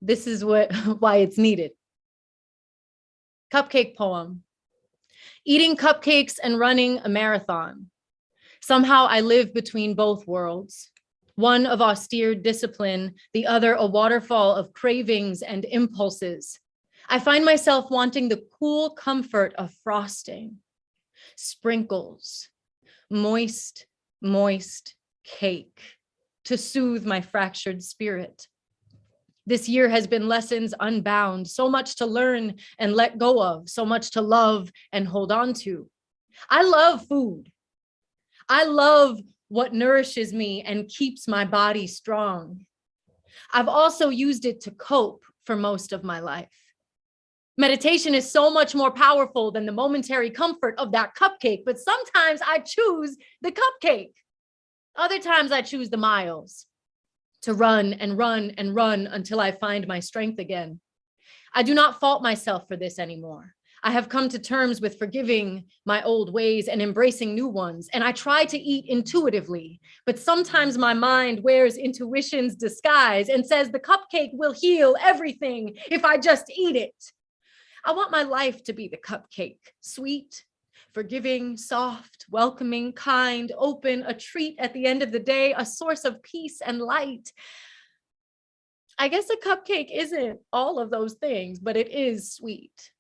This is why it's needed. Cupcake Poem. Eating cupcakes and running a marathon. Somehow I live between both worlds. One of austere discipline, the other a waterfall of cravings and impulses. I find myself wanting the cool comfort of frosting, sprinkles, moist, moist cake to soothe my fractured spirit. This year has been lessons unbound, so much to learn and let go of, so much to love and hold on to. I love food. I love what nourishes me and keeps my body strong. I've also used it to cope for most of my life. Meditation is so much more powerful than the momentary comfort of that cupcake, but sometimes I choose the cupcake. Other times I choose the miles to run and run and run until I find my strength again. I do not fault myself for this anymore. I have come to terms with forgiving my old ways and embracing new ones, and I try to eat intuitively, but sometimes my mind wears intuition's disguise and says the cupcake will heal everything if I just eat it. I want my life to be the cupcake, sweet, forgiving, soft, welcoming, kind, open, a treat at the end of the day, a source of peace and light. I guess a cupcake isn't all of those things, but it is sweet.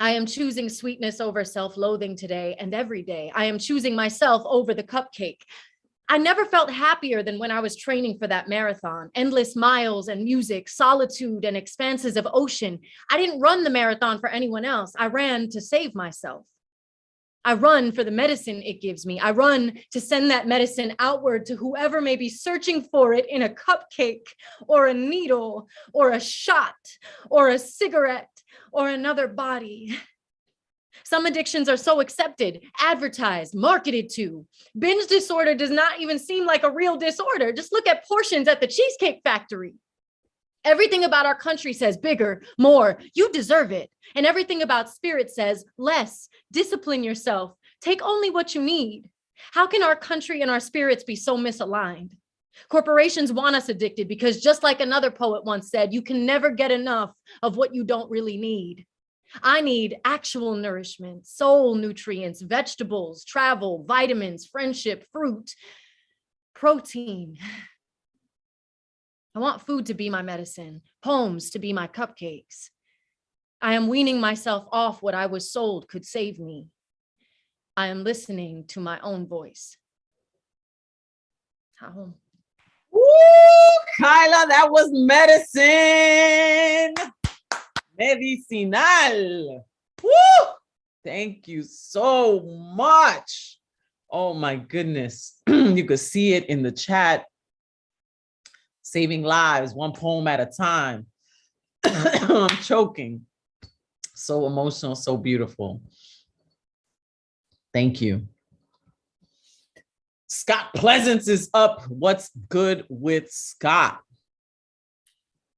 I am choosing sweetness over self-loathing today and every day. I am choosing myself over the cupcake. I never felt happier than when I was training for that marathon. Endless miles and music, solitude and expanses of ocean. I didn't run the marathon for anyone else. I ran to save myself. I run for the medicine it gives me. I run to send that medicine outward to whoever may be searching for it in a cupcake or a needle or a shot or a cigarette or another body. Some addictions are so accepted, advertised, marketed to. Binge disorder does not even seem like a real disorder. Just look at portions at the Cheesecake Factory. Everything about our country says bigger, more, you deserve it. And everything about spirit says less, discipline yourself, take only what you need. How can our country and our spirits be so misaligned? Corporations want us addicted because just like another poet once said, you can never get enough of what you don't really need. I need actual nourishment, soul nutrients, vegetables, travel, vitamins, friendship, fruit, protein. I want food to be my medicine, poems to be my cupcakes. I am weaning myself off what I was sold could save me. I am listening to my own voice. How? Woo, Kyla, that was medicine. Medicinal. Woo! Thank you so much. Oh my goodness. You could see it in the chat. Saving lives, one poem at a time. I'm choking. So emotional, so beautiful. Thank you. Scott Pleasance is up. What's good with Scott?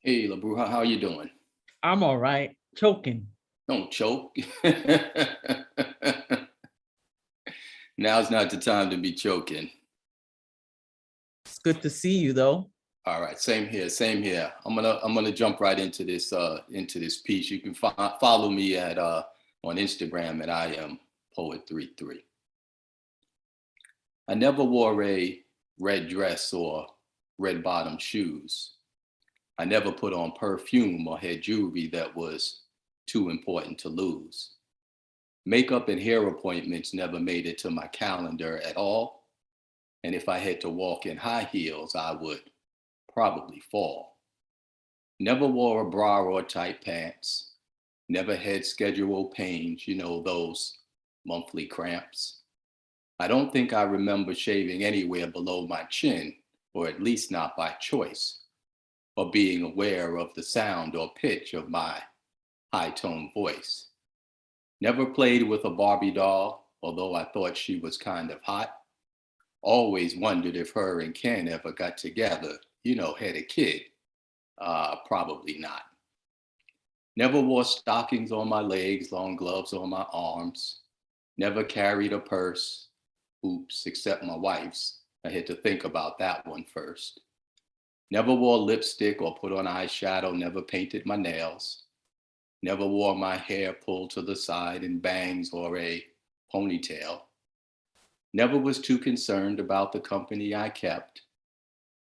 Hey, La Bruja, how you doing? I'm all right. Choking. Don't choke. Now's not the time to be choking. It's good to see you, though. All right, same here, same here. I'm gonna jump right into this piece. You can follow me at on Instagram at I am Poet33. I never wore a red dress or red bottom shoes. I never put on perfume or had jewelry that was too important to lose. Makeup and hair appointments never made it to my calendar at all. And if I had to walk in high heels, I would probably fall. Never wore a bra or tight pants. Never had schedule pains, you know, those monthly cramps. I don't think I remember shaving anywhere below my chin, or at least not by choice, or being aware of the sound or pitch of my high-toned voice. Never played with a Barbie doll, although I thought she was kind of hot. Always wondered if her and Ken ever got together, you know, had a kid. Probably not. Never wore stockings on my legs, long gloves on my arms. Never carried a purse. Oops, except my wife's. I had to think about that one first. Never wore lipstick or put on eyeshadow, never painted my nails. Never wore my hair pulled to the side in bangs or a ponytail. Never was too concerned about the company I kept.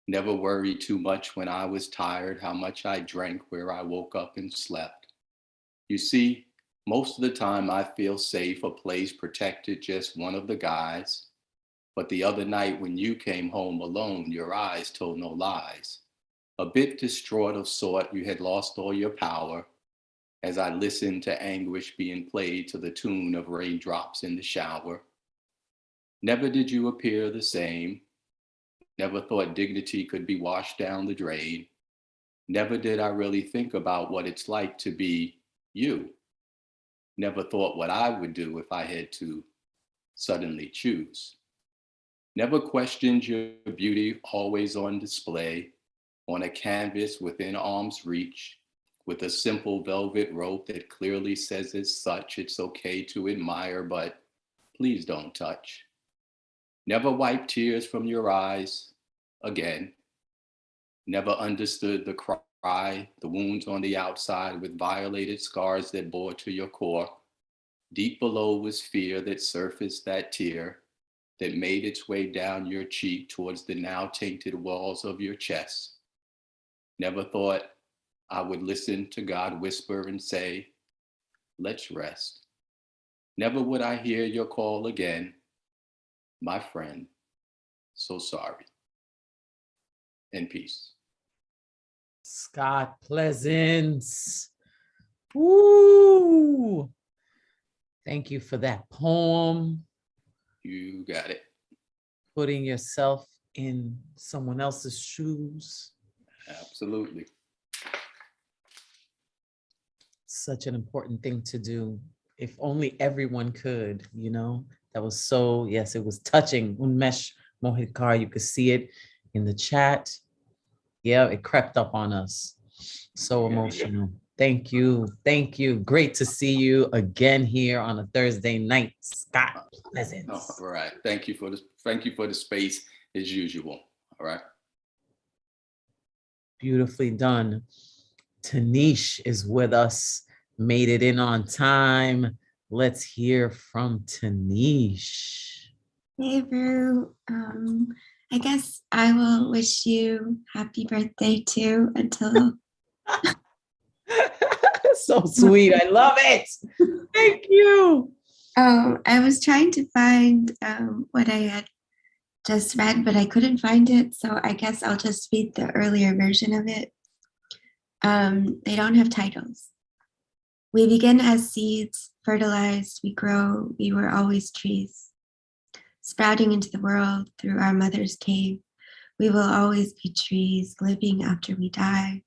Never worried too much when I was tired, how much I drank, where I woke up and slept. You see, most of the time I feel safe, a place protected, just one of the guys. But the other night when you came home alone, your eyes told no lies. A bit distraught of sort, you had lost all your power. As I listened to anguish being played to the tune of raindrops in the shower. Never did you appear the same. Never thought dignity could be washed down the drain. Never did I really think about what it's like to be you. Never thought what I would do if I had to suddenly choose. Never questioned your beauty, always on display, on a canvas within arm's reach, with a simple velvet rope that clearly says as such, it's okay to admire, but please don't touch. Never wiped tears from your eyes again. Never understood the cry, the wounds on the outside with violated scars that bore to your core. Deep below was fear that surfaced that tear that made its way down your cheek towards the now tainted walls of your chest. Never thought I would listen to God whisper and say, let's rest. Never would I hear your call again. My friend, so sorry. In peace. Scott Pleasance. Woo! Thank you for that poem. You got it. Putting yourself in someone else's shoes. Absolutely. Such an important thing to do. If only everyone could, you know. That was so, yes, it was touching. Unmesh Mohikar, you could see it in the chat. Yeah, it crept up on us. So emotional. Thank you. Thank you. Great to see you again here on a Thursday night, Scott Pleasant. All right. Thank you for this. Thank you for the space as usual. All right. Beautifully done. Tanish is with us. Made it in on time. Let's hear from Tanish. Hey, Brew. I guess I will wish you happy birthday too until. So sweet. I love it. Thank you. I was trying to find what I had just read, but I couldn't find it. So I guess I'll just read the earlier version of it. They don't have titles. We begin as seeds, fertilized, we grow, we were always trees. Sprouting into the world through our mother's cave, we will always be trees, living after we die,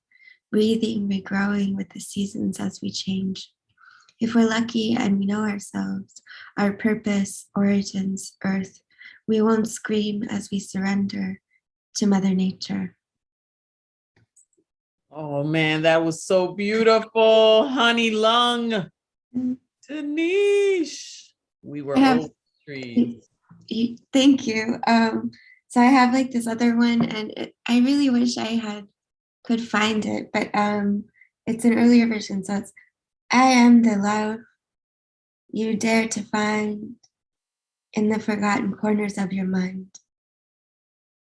breathing, regrowing with the seasons as we change. If we're lucky and we know ourselves, our purpose, origins, earth, we won't scream as we surrender to Mother Nature. Oh man, that was so beautiful. Honey Lung. Tanish. We were old trees. Thank you. So I have like this other one, and I really wish I could find it, but it's an earlier version. So it's, I am the love you dare to find in the forgotten corners of your mind,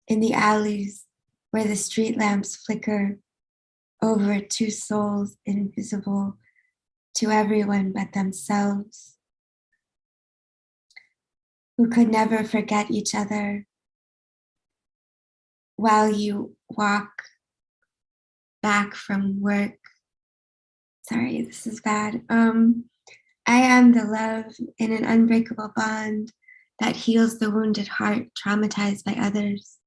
in the alleys where the street lamps flicker over two souls invisible to everyone but themselves, who could never forget each other while you walk back from work. Sorry, this is bad. I am the love in an unbreakable bond that heals the wounded heart traumatized by others,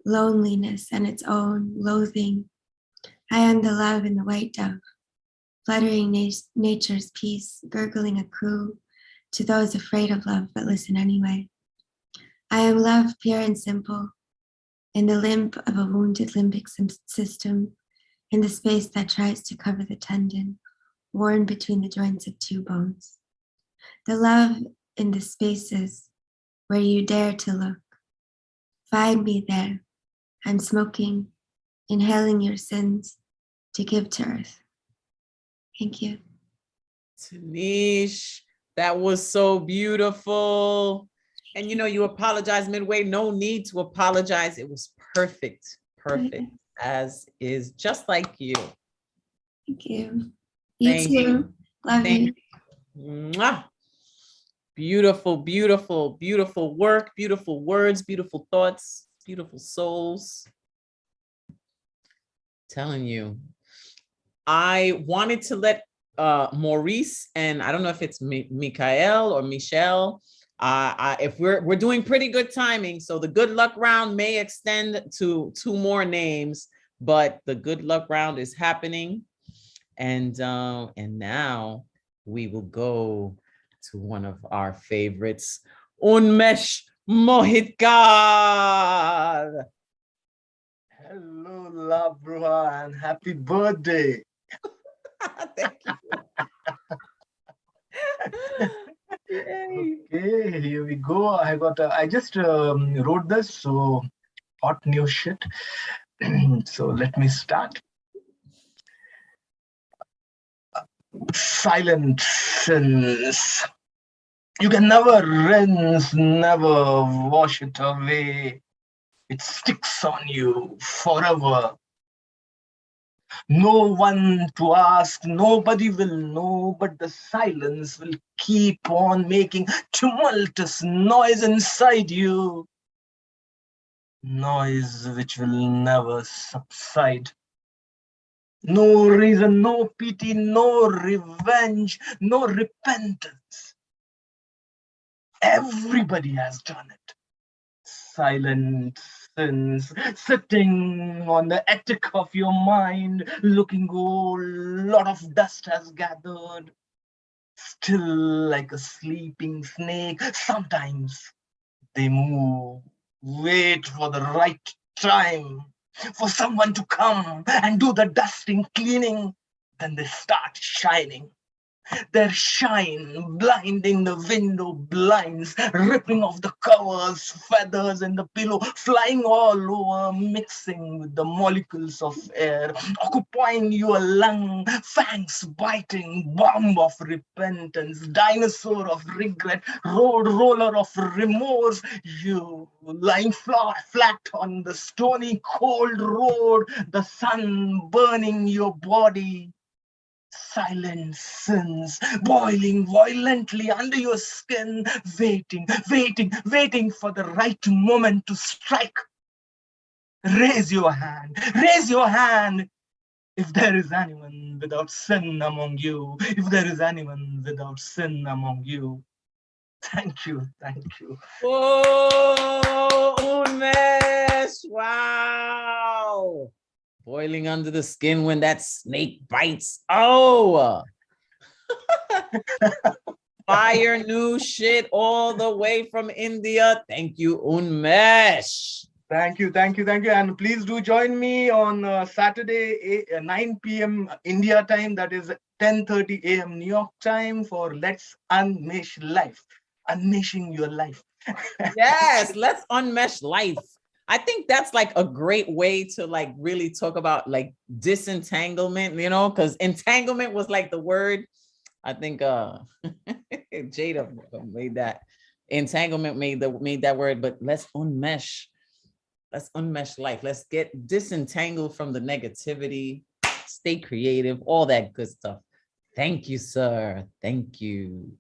loneliness and its own loathing. I am the love in the white dove, fluttering nature's peace, gurgling a coo to those afraid of love but listen anyway. I am love pure and simple, in the limp of a wounded limbic system, in the space that tries to cover the tendon, worn between the joints of two bones. The love in the spaces where you dare to look. Find me there. I'm smoking, inhaling your sins to give to earth. Thank you. Tanish, that was so beautiful. And you know, you apologize midway. No need to apologize. It was perfect, perfect, as is, just like you. Thank you. You too. Love you. Mwah. Beautiful, beautiful, beautiful work, beautiful words, beautiful thoughts, beautiful souls. Telling you. I wanted to let Maurice, and I don't know if it's Mikael or Michelle, if we're doing pretty good timing, so the good luck round may extend to 2 more names, but the good luck round is happening, and now we will go to one of our favorites, Unmesh Mohikar. Hello, love, Bruja, and happy birthday. Thank you. Okay, here we go. I just wrote this, so hot new shit. So let me start. Silence. You can never rinse, never wash it away. It sticks on you forever. No one to ask, nobody will know, but the silence will keep on making tumultuous noise inside you. Noise which will never subside. No reason, no pity, no revenge, no repentance. Everybody has done it. Silent sins, sitting on the attic of your mind, looking oh, lot of dust has gathered. Still like a sleeping snake, sometimes they move, wait for the right time, for someone to come and do the dusting, cleaning, then they start shining. Their shine blinding the window blinds, ripping off the covers, feathers in the pillow, flying all over, mixing with the molecules of air, occupying your lung, fangs biting, bomb of repentance, dinosaur of regret, road roller of remorse, you lying flat on the stony cold road, the sun burning your body. Silent sins boiling violently under your skin, waiting for the right moment to strike. Raise your hand if there is anyone without sin among you, if there is anyone without sin among you. Thank you. Whoa, Unmesh, wow. Boiling under the skin when that snake bites. Oh, fire new shit all the way from India. Thank you, Unmesh. Thank you. And please do join me on Saturday, 9 p.m. India time. That is 10:30 a.m. New York time for Let's Unmesh Life. Unmeshing your life. Yes, let's unmesh life. I think that's like a great way to like really talk about like disentanglement, you know, because entanglement was like the word. I think Jada made that. Entanglement made that word, but let's unmesh life. Let's get disentangled from the negativity, stay creative, all that good stuff. Thank you, sir. Thank you.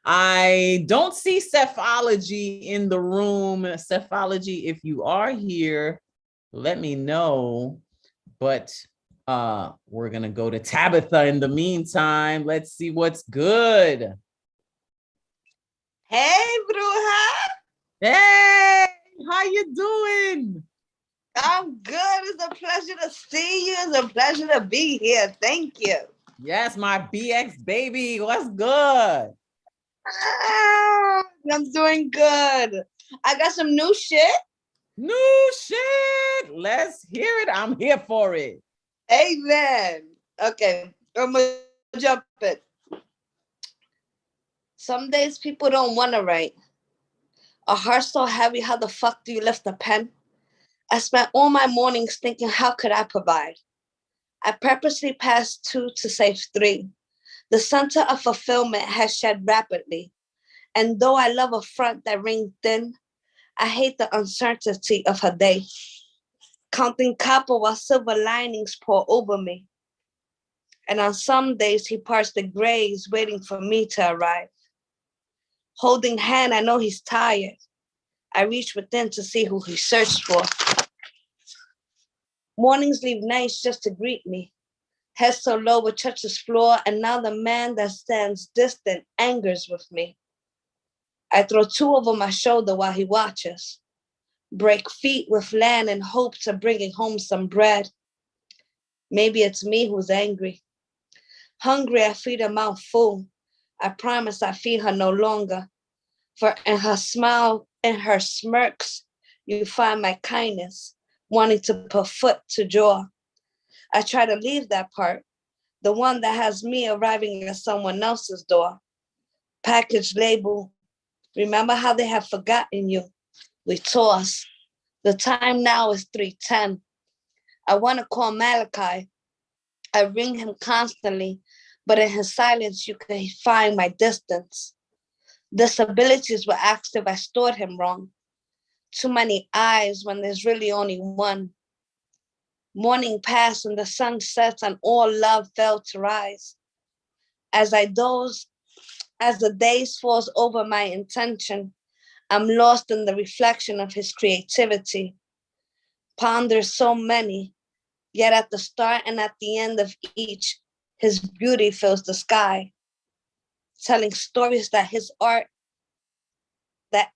I don't see Cephology in the room. Cephology, if you are here, let me know. But we're gonna go to Tabitha in the meantime. Let's see what's good. Hey, Bruja. Hey, how you doing? I'm good. It's a pleasure to see you. It's a pleasure to be here. Thank you. Yes, my BX baby. What's good? I'm doing good. I got some new shit. New shit. Let's hear it. I'm here for it. Amen. Okay, I'm gonna jump it. Some days people don't want to write. A heart so heavy, how the fuck do you lift a pen? I spent all my mornings thinking, how could I provide? I purposely passed 2 to save 3. The center of fulfillment has shed rapidly. And though I love a front that rings thin, I hate the uncertainty of her day. Counting copper while silver linings pour over me. And on some days, he parts the grays waiting for me to arrive. Holding hand, I know he's tired. I reach within to see who he searched for. Mornings leave nights just to greet me. Head so low it touches floor, and now the man that stands distant angers with me. I throw 2 over my shoulder while he watches. Break feet with land in hopes of bringing home some bread. Maybe it's me who's angry. Hungry, I feed her mouth full. I promise I feed her no longer. For in her smile, in her smirks, you find my kindness, wanting to put foot to jaw. I try to leave that part, the one that has me arriving at someone else's door. Package label, remember how they have forgotten you? We toss. The time now is 3:10. I want to call Malachi. I ring him constantly, but in his silence, you can find my distance. Disabilities were asked if I stored him wrong. Too many eyes when there's really only one. Morning passed and the sun sets and all love failed to rise. As I doze, as the days falls over my intention, I'm lost in the reflection of his creativity. Ponder so many, Yet at the start and at the end of each, his beauty fills the sky, telling stories that his art, that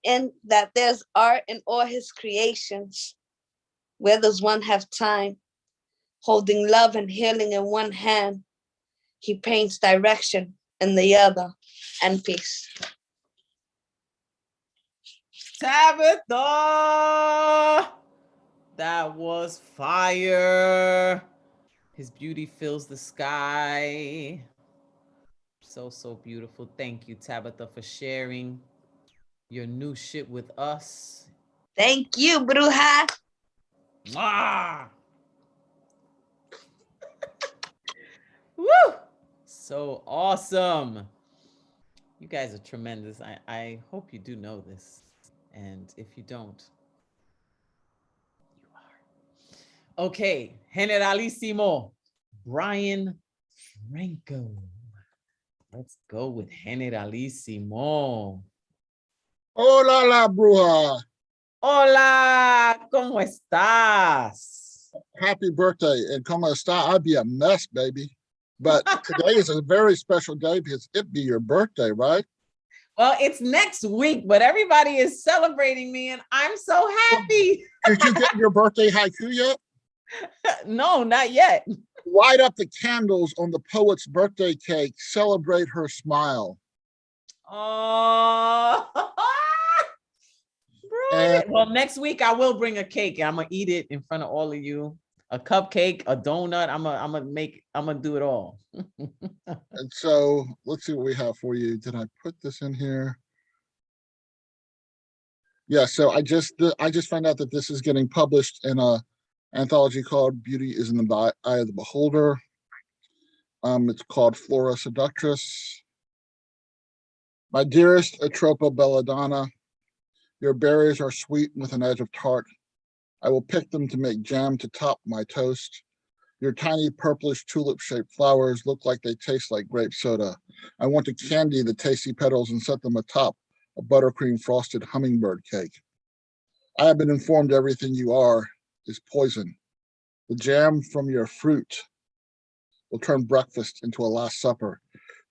there's art in all his creations. Where does one have time? Holding love and healing in one hand, he paints direction in the other, and peace. Tabitha! That was fire. His beauty fills the sky. So, so beautiful. Thank you, Tabitha, for sharing your new shit with us. Thank you, Bruja. Mwah! Woo! So awesome. You guys are tremendous. I hope you do know this. And if you don't, you are. Okay, Generalissimo, Brian Franco. Let's go with Generalissimo. Hola, la bruja. Hola, ¿cómo estás? Happy birthday. And como está? I'd be a mess, baby. But today is a very special day because it be your birthday, right? Well, it's next week, but everybody is celebrating me and I'm so happy. Did you get your birthday haiku yet? No, not yet. Light up the candles on the poet's birthday cake. Celebrate her smile. Oh, well, next week I will bring a cake. I'm gonna eat it in front of all of you. A cupcake, a donut. I'm gonna do it all. And so let's see what we have for you. Did I put this in here? Yeah, so I just found out that this is getting published in a anthology called Beauty is in the Eye of the Beholder. It's called Flora Seductress. My dearest Atropa belladonna, your berries are sweet with an edge of tart. I will pick them to make jam to top my toast. Your tiny purplish tulip-shaped flowers look like they taste like grape soda. I want to candy the tasty petals and set them atop a buttercream frosted hummingbird cake. I have been informed everything you are is poison. The jam from your fruit will turn breakfast into a last supper.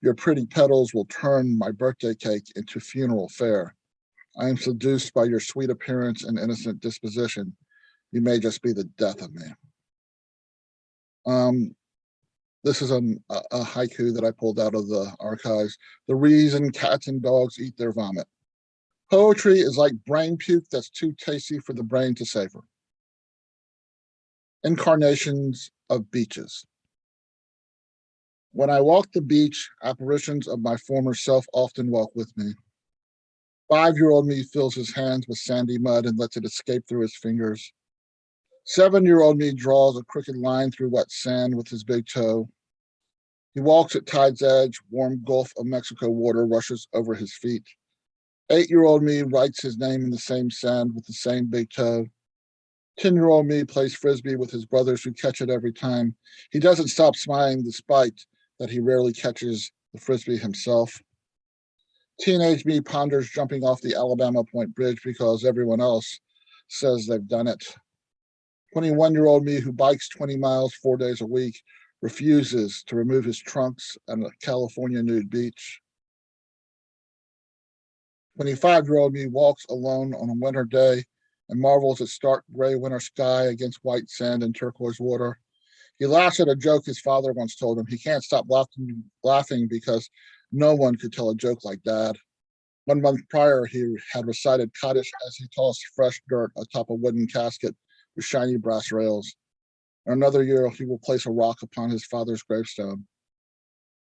Your pretty petals will turn my birthday cake into funeral fare. I am seduced by your sweet appearance and innocent disposition. You may just be the death of me. This is a haiku that I pulled out of the archives. The reason cats and dogs eat their vomit. Poetry is like brain puke that's too tasty for the brain to savor. Incarnations of beaches. When I walk the beach, apparitions of my former self often walk with me. 5-year-old me fills his hands with sandy mud and lets it escape through his fingers. 7-year-old me draws a crooked line through wet sand with his big toe. He walks at tide's edge, warm Gulf of Mexico water rushes over his feet. 8-year-old me writes his name in the same sand with the same big toe. 10-year-old me plays frisbee with his brothers who catch it every time. He doesn't stop smiling despite that he rarely catches the frisbee himself. Teenage me ponders jumping off the Alabama Point Bridge because everyone else says they've done it. 21-year-old me who bikes 20 miles 4 days a week refuses to remove his trunks at a California nude beach. 25-year-old me walks alone on a winter day and marvels at stark gray winter sky against white sand and turquoise water. He laughs at a joke his father once told him. He can't stop laughing because no one could tell a joke like Dad. 1 month prior, he had recited Kaddish as he tossed fresh dirt atop a wooden casket with shiny brass rails. In another year, he will place a rock upon his father's gravestone.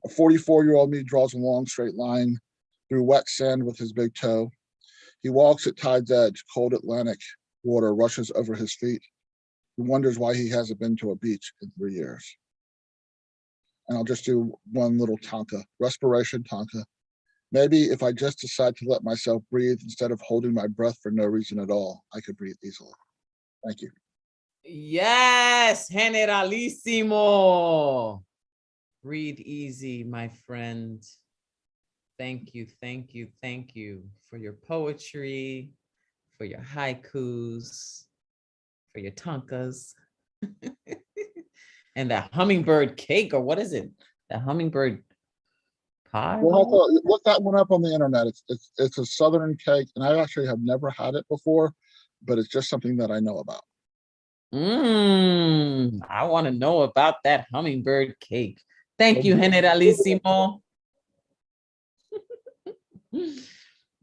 A 44-year-old me draws a long straight line through wet sand with his big toe. He walks at tide's edge, cold Atlantic water rushes over his feet. He wonders why he hasn't been to a beach in 3 years. And I'll just do one little tanka, respiration tanka. Maybe if I just decide to let myself breathe instead of holding my breath for no reason at all, I could breathe easily. Thank you. Yes, Generalissimo. Breathe easy, my friend. Thank you, thank you, thank you for your poetry, for your haikus, for your tankas. And that hummingbird cake, or what is it? The hummingbird pie? We'll have to look that one up on the internet. It's a Southern cake, and I actually have never had it before, but it's just something that I know about. I want to know about that hummingbird cake. Thank you, Generalissimo.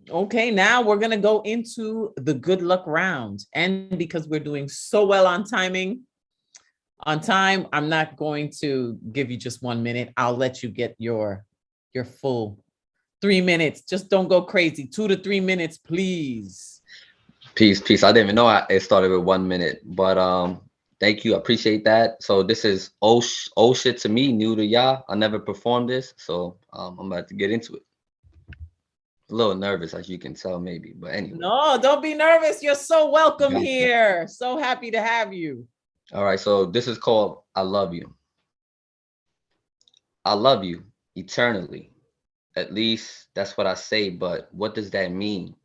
Okay, now we're going to go into the good luck round. And because we're doing so well on time, I'm not going to give you just 1 minute. I'll let you get your full 3 minutes. Just don't go crazy. 2 to 3 minutes, please. Peace. I didn't even know it started with 1 minute, but thank you. I appreciate that. So this is old shit to me, new to y'all. I never performed this, so I'm about to get into it. A little nervous, as you can tell, maybe, but anyway. No, don't be nervous. You're so welcome here. So happy to have you. All right, so this is called I Love You. I love you eternally. At least that's what I say, but what does that mean?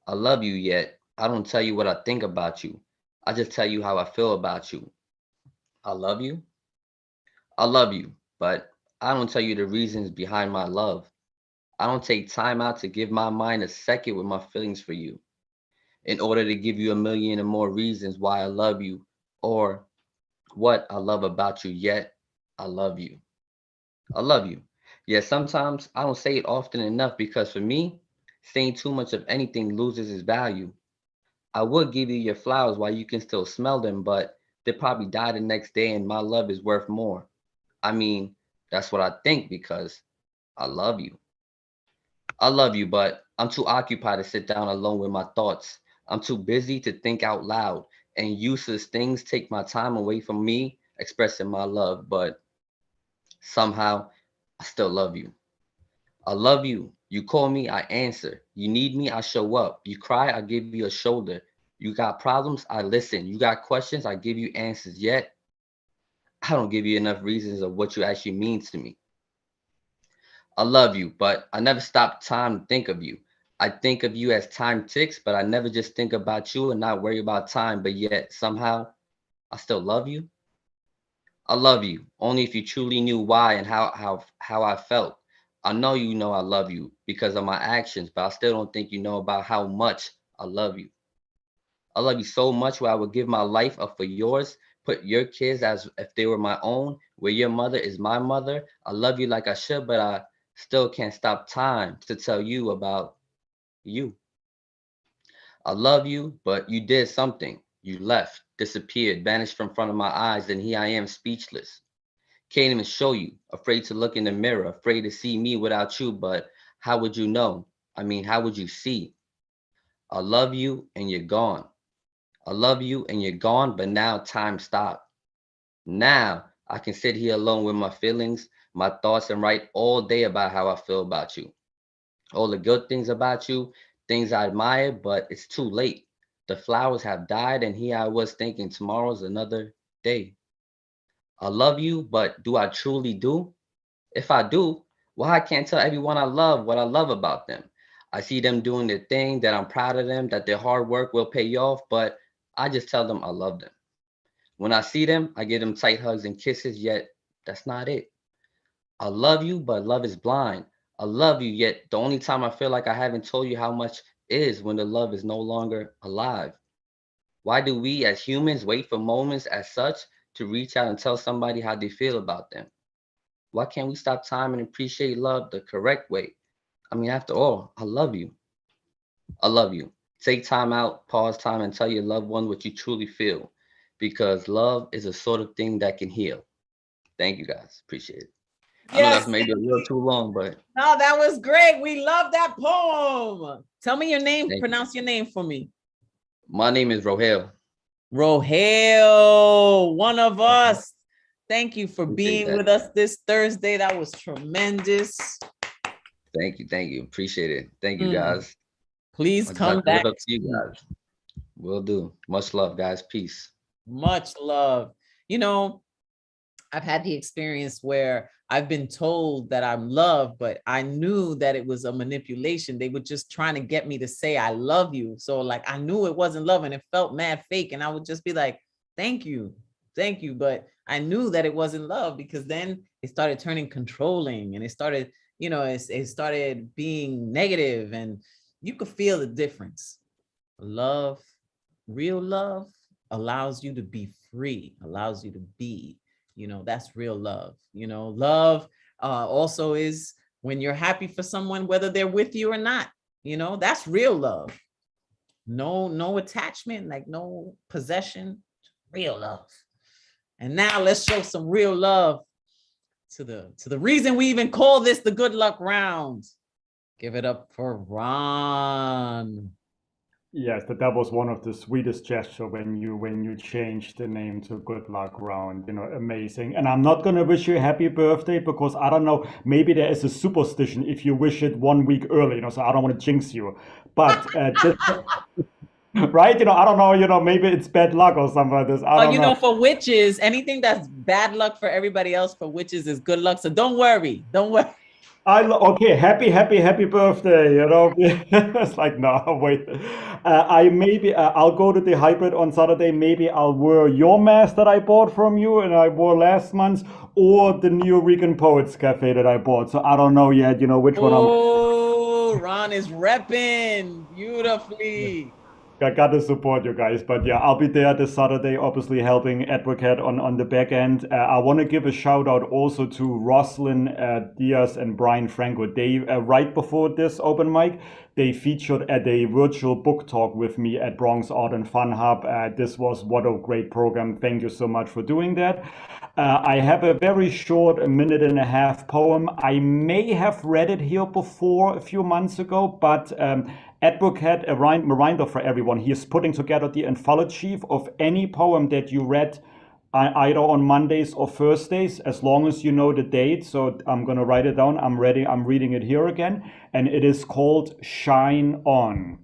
I love you, yet I don't tell you what I think about you. I just tell you how I feel about you. I love you. I love you, but I don't tell you the reasons behind my love. I don't take time out to give my mind a second with my feelings for you in order to give you a million and more reasons why I love you or what I love about you, yet I love you. I love you. Yet sometimes I don't say it often enough because for me, saying too much of anything loses its value. I would give you your flowers while you can still smell them, but they probably die the next day and my love is worth more. I mean, that's what I think because I love you. I love you, but I'm too occupied to sit down alone with my thoughts. I'm too busy to think out loud, and useless things take my time away from me expressing my love, but somehow I still love you. I love you. You call me, I answer. You need me, I show up. You cry, I give you a shoulder. You got problems, I listen. You got questions, I give you answers. Yet, I don't give you enough reasons of what you actually mean to me. I love you, but I never stop time to think of you. I think of you as time ticks, but I never just think about you and not worry about time, but yet somehow I still love you. I love you, only if you truly knew why and how I felt. I know you know I love you because of my actions, but I still don't think you know about how much I love you. I love you so much where I would give my life up for yours, put your kids as if they were my own, where your mother is my mother. I love you like I should, but I still can't stop time to tell you about you. I love you, but you did something. You left, disappeared, vanished from front of my eyes, and here I am speechless. Can't even show you, afraid to look in the mirror, afraid to see me without you, but how would you know? I mean, how would you see? I love you and you're gone. I love you and you're gone, but now time stopped. Now I can sit here alone with my feelings, my thoughts, and write all day about how I feel about you. All the good things about you, things I admire, but it's too late. The flowers have died, and here I was thinking tomorrow's another day. I love you, but do I truly do? If I do, why I can't tell everyone I love what I love about them? I see them doing their thing, that I'm proud of them, that their hard work will pay off, but I just tell them I love them. When I see them, I give them tight hugs and kisses, yet that's not it. I love you, but love is blind. I love you, yet the only time I feel like I haven't told you how much is when the love is no longer alive. Why do we as humans wait for moments as such to reach out and tell somebody how they feel about them? Why can't we stop time and appreciate love the correct way? I mean, after all, I love you. I love you. Take time out, pause time, and tell your loved one what you truly feel, because love is a sort of thing that can heal. Thank you guys. Appreciate it. I know that's maybe a little too long, but No, that was great. We love that poem. Tell me your name. Pronounce your name for me. My name is Rohel. Rohel, one of us. Thank you for being with us this Thursday. That was tremendous. Thank you. Appreciate it. Thank you, guys. Please come back. Live up to you guys. Will do. Much love, guys. Peace. Much love. You know, I've had the experience where I've been told that I'm loved, but I knew that it was a manipulation. They were just trying to get me to say, I love you. So like, I knew it wasn't love and it felt mad fake. And I would just be like, thank you. But I knew that it wasn't love, because then it started turning controlling, and it started, it started being negative, and you could feel the difference. Love, real love, allows you to be free, allows you to be, that's real love. Love also is when you're happy for someone, whether they're with you or not, that's real love. No attachment, like no possession, real love. And now let's show some real love to the reason we even call this the good luck round. Give it up for Ron. Yes, that was one of the sweetest gestures when you changed the name to Good Luck Round. Amazing. And I'm not gonna wish you a happy birthday because I don't know, maybe there is a superstition if you wish it 1 week early. So I don't want to jinx you. But right? I don't know. Maybe it's bad luck or something like this. I don't know. For witches, anything that's bad luck for everybody else, for witches is good luck. So don't worry. Okay, happy birthday, It's like, no, wait. I'll go to the hybrid on Saturday. Maybe I'll wear your mask that I bought from you and I wore last month, or the New Rican Poets Cafe that I bought. So I don't know yet, which one Oh, Ron is repping beautifully. I got to support you guys, but yeah, I'll be there this Saturday, obviously helping Advocate on the back end. I want to give a shout out also to Roslyn Diaz and Brian Franco. They right before this open mic, they featured at a virtual book talk with me at Bronx Art and Fun Hub. This was what a great program. Thank you so much for doing that. I have a very short, 1.5-minute poem. I may have read it here before a few months ago, but Advocate, a reminder for everyone, he is putting together the anthology of any poem that you read either on Mondays or Thursdays, as long as you know the date. So I'm going to write it down. I'm reading it here again. And it is called Shine On.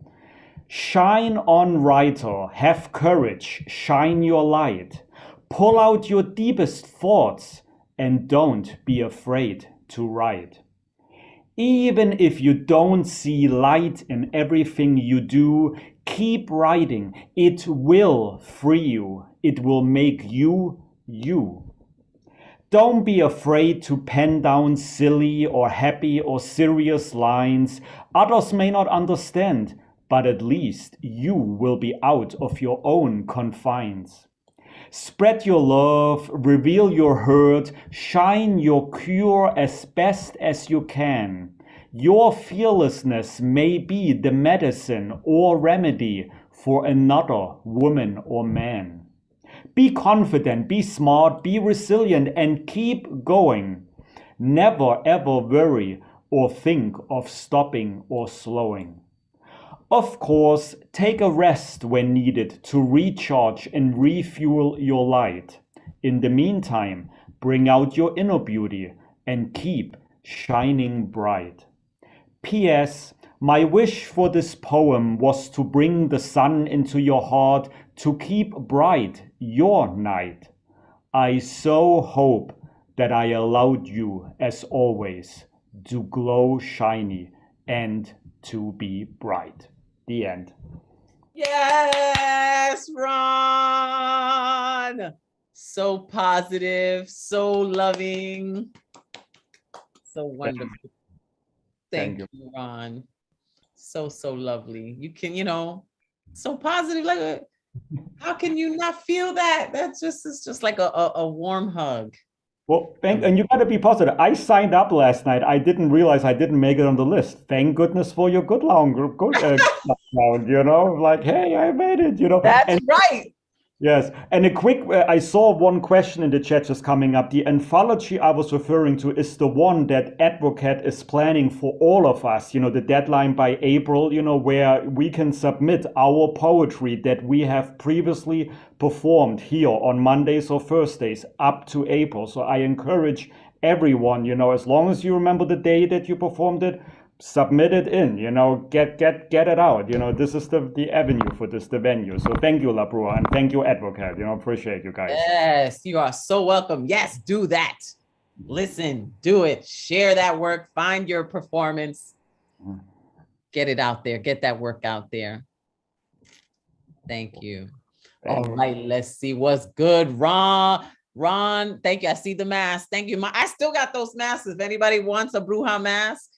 Shine on, writer. Have courage. Shine your light. Pull out your deepest thoughts and don't be afraid to write. Even if you don't see light in everything you do, keep writing. It will free you. It will make you, you. Don't be afraid to pen down silly or happy or serious lines. Others may not understand, but at least you will be out of your own confines. Spread your love, reveal your hurt, shine your cure as best as you can. Your fearlessness may be the medicine or remedy for another woman or man. Be confident, be smart, be resilient, and keep going. Never ever worry or think of stopping or slowing. Of course, take a rest when needed to recharge and refuel your light. In the meantime, bring out your inner beauty and keep shining bright. P.S. My wish for this poem was to bring the sun into your heart to keep bright your night. I so hope that I allowed you, as always, to glow shiny and to be bright. The end. Yes, Ron. So positive, so loving, so wonderful. Thank you, Ron. So lovely. You can, so positive. Like, how can you not feel that? It's just like a warm hug. Well, and you got to be positive. I signed up last night. I didn't realize I didn't make it on the list. Thank goodness for your good round, like, hey, I made it, That's right. Yes, and a quick, I saw one question in the chat just coming up. The anthology I was referring to is the one that Advocate is planning for all of us, the deadline by April, where we can submit our poetry that we have previously performed here on Mondays or Thursdays up to April. So I encourage everyone, as long as you remember the day that you performed it, submit it in, get it out. This is the avenue for this, the venue. So thank you, La Brua, and thank you, Advocate. Appreciate you guys. Yes, you are so welcome. Yes, do that. Listen, do it. Share that work. Find your performance. Get it out there. Get that work out there. Thank you. All right, let's see what's good. Ron, Ron, thank you. I see the mask. Thank you. I still got those masks. If anybody wants a Bruja mask,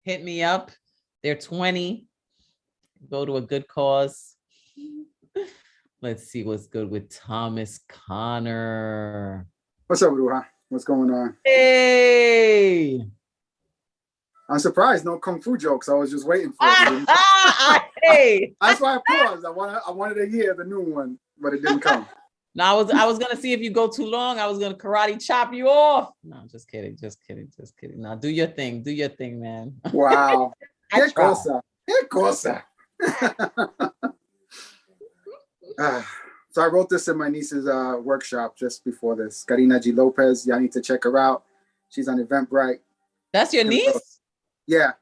hit me up. They're 20. Go to a good cause. Let's see what's good with Thomas Connor. What's up, Bruja? What's going on? Hey! I'm surprised. No kung fu jokes. I was just waiting for it. Hey! That's why I paused. I wanted to hear the new one, but it didn't come. No, I was gonna see if you go too long. I was gonna karate chop you off. No, just kidding. Now do your thing. Do your thing, man. Wow. Qué cosa. Qué cosa. So I wrote this in my niece's workshop just before this. Karina G. Lopez. Y'all need to check her out. She's on Eventbrite. That's your niece? Yeah.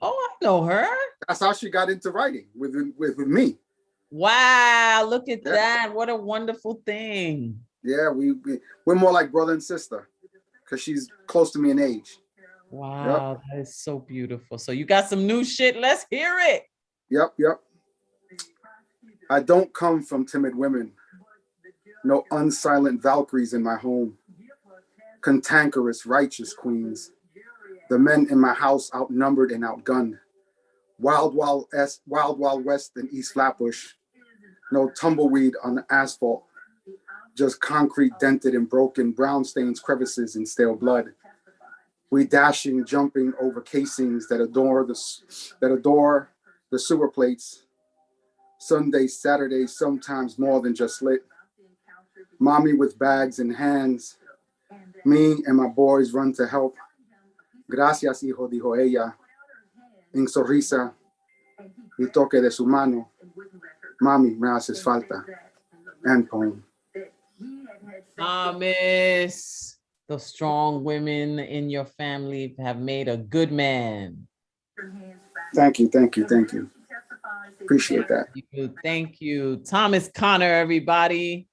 Oh, I know her. That's how she got into writing with me. Wow, look at that. What a wonderful thing. Yeah, we're more like brother and sister because she's close to me in age. Wow, yep. That is so beautiful. So you got some new shit. Let's hear it. Yep. I don't come from timid women. No unsilent Valkyries in my home. Cantankerous, righteous queens. The men in my house outnumbered and outgunned. Wild West and East Flatbush. No tumbleweed on the asphalt. Just concrete dented and broken, brown stains, crevices, and stale blood. We dashing, jumping over casings that adore the sewer plates. Sundays, Saturdays, sometimes more than just lit. Mommy with bags in hands. Me and my boys run to help. Gracias, hijo, dijo ella. En sonrisa y toque de su mano. Mami, me haces falta. End poem. Thomas, the strong women in your family have made a good man. Thank you. Appreciate that. Thank you. Thomas Connor, everybody.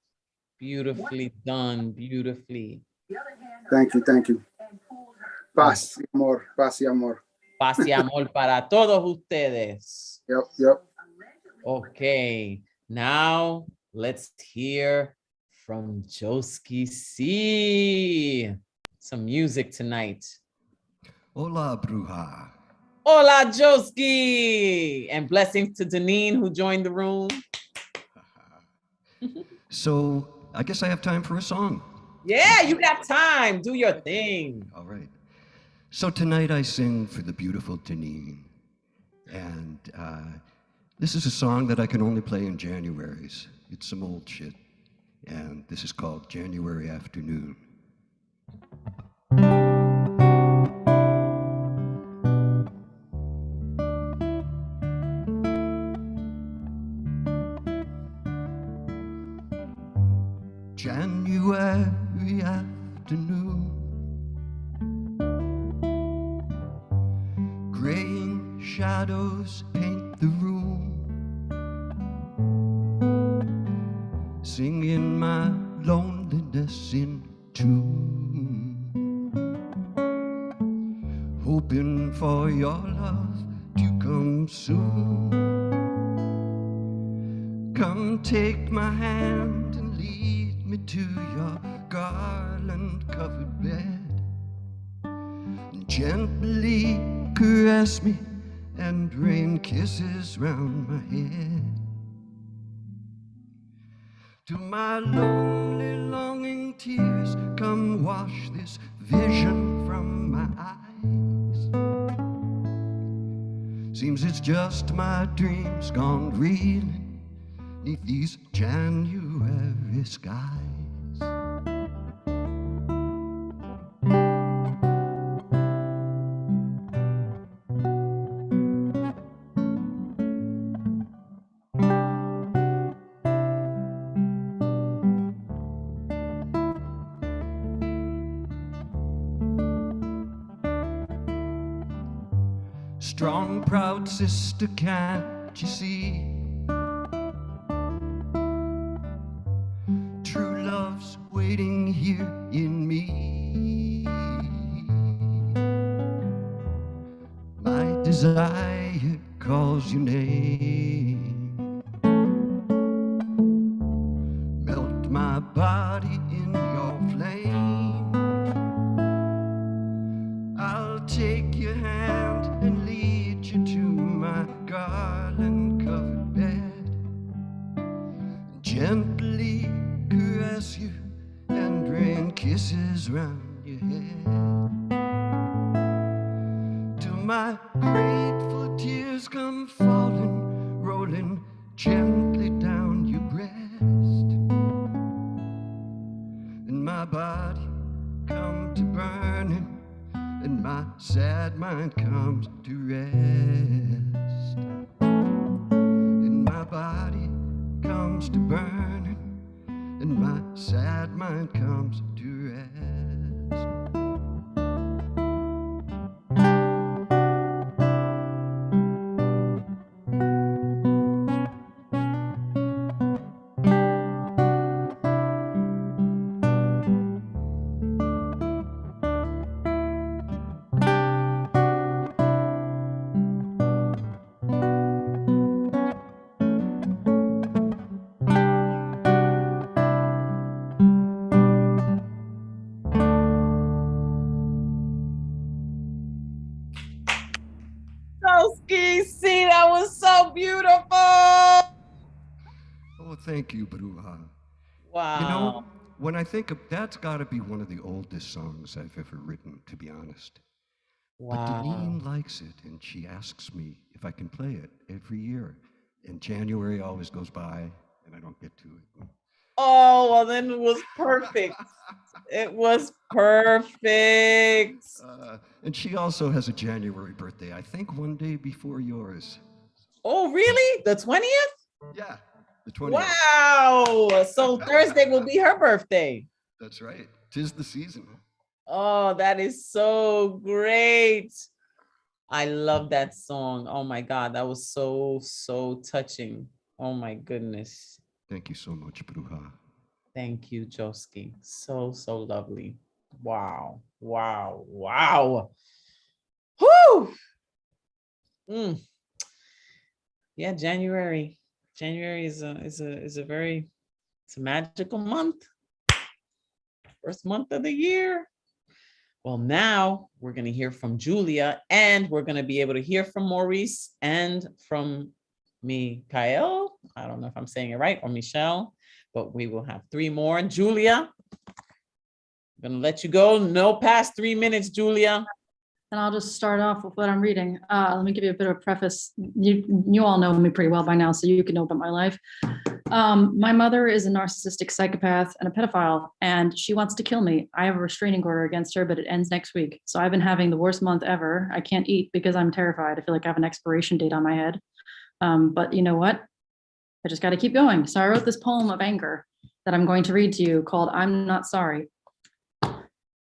Beautifully done, beautifully. Thank you. Paz y amor. Paz y amor para todos ustedes. Yep. Okay, now let's hear from Joski C. Some music tonight. Hola, Bruja. Hola, Joski. And blessings to Deneen, who joined the room. So I guess I have time for a song. Yeah, you got time. Do your thing. All right. So tonight I sing for the beautiful Deneen. And this is a song that I can only play in Januaries. It's some old shit. And this is called January Afternoon. January afternoon, graying shadows paint the room, singing my loneliness in tune, hoping for your love to come soon. Come take my hand and lead me to your garland-covered bed, and gently caress me and rain kisses round my head. To my lonely, longing tears, come wash this vision from my eyes. Seems it's just my dreams gone reeling 'neath these January skies. Strong, proud sister, can't you see? True love's waiting here in me. My desire calls your name. Melt my body in your flame. arms around your head, till my grateful tears come falling, rolling gently down your breast, and my body come to burning, and my sad mind comes to rest, and my body comes to burning, and my sad mind comes to rest. Broski, see, that was so beautiful. Oh, thank you, Bruja. Wow. You know, when I think of that's got to be one of the oldest songs I've ever written, to be honest. But Wow. Deneen likes it, and she asks me if I can play it every year. And January always goes by, and I don't get to it. Oh, well, then it was perfect. It was perfect. And she also has a January birthday, I think one day before yours. Oh, really? The 20th? Yeah, the 20th. Wow. So Thursday will be her birthday. That's right. 'Tis the season. Oh, that is so great. I love that song. Oh my God, that was so, so touching. Oh my goodness. Thank you so much, Bruja. Thank you, Joski. So, so lovely. Wow. Wow. Wow. Whew. Yeah, January. January is a very, it's a magical month. First month of the year. Well, now we're going to hear from Julia, and we're going to be able to hear from Maurice and from Mikael. I don't know if I'm saying it right, or Michelle, but we will have 3 more. Julia, I'm going to let you go. No past 3 minutes, Julia. And I'll just start off with what I'm reading. Let me give you a bit of a preface. You all know me pretty well by now, so you can know about my life. My mother is a narcissistic psychopath and a pedophile, and she wants to kill me. I have a restraining order against her, but it ends next week. So I've been having the worst month ever. I can't eat because I'm terrified. I feel like I have an expiration date on my head. But you know what? I just got to keep going. So I wrote this poem of anger that I'm going to read to you called I'm Not Sorry.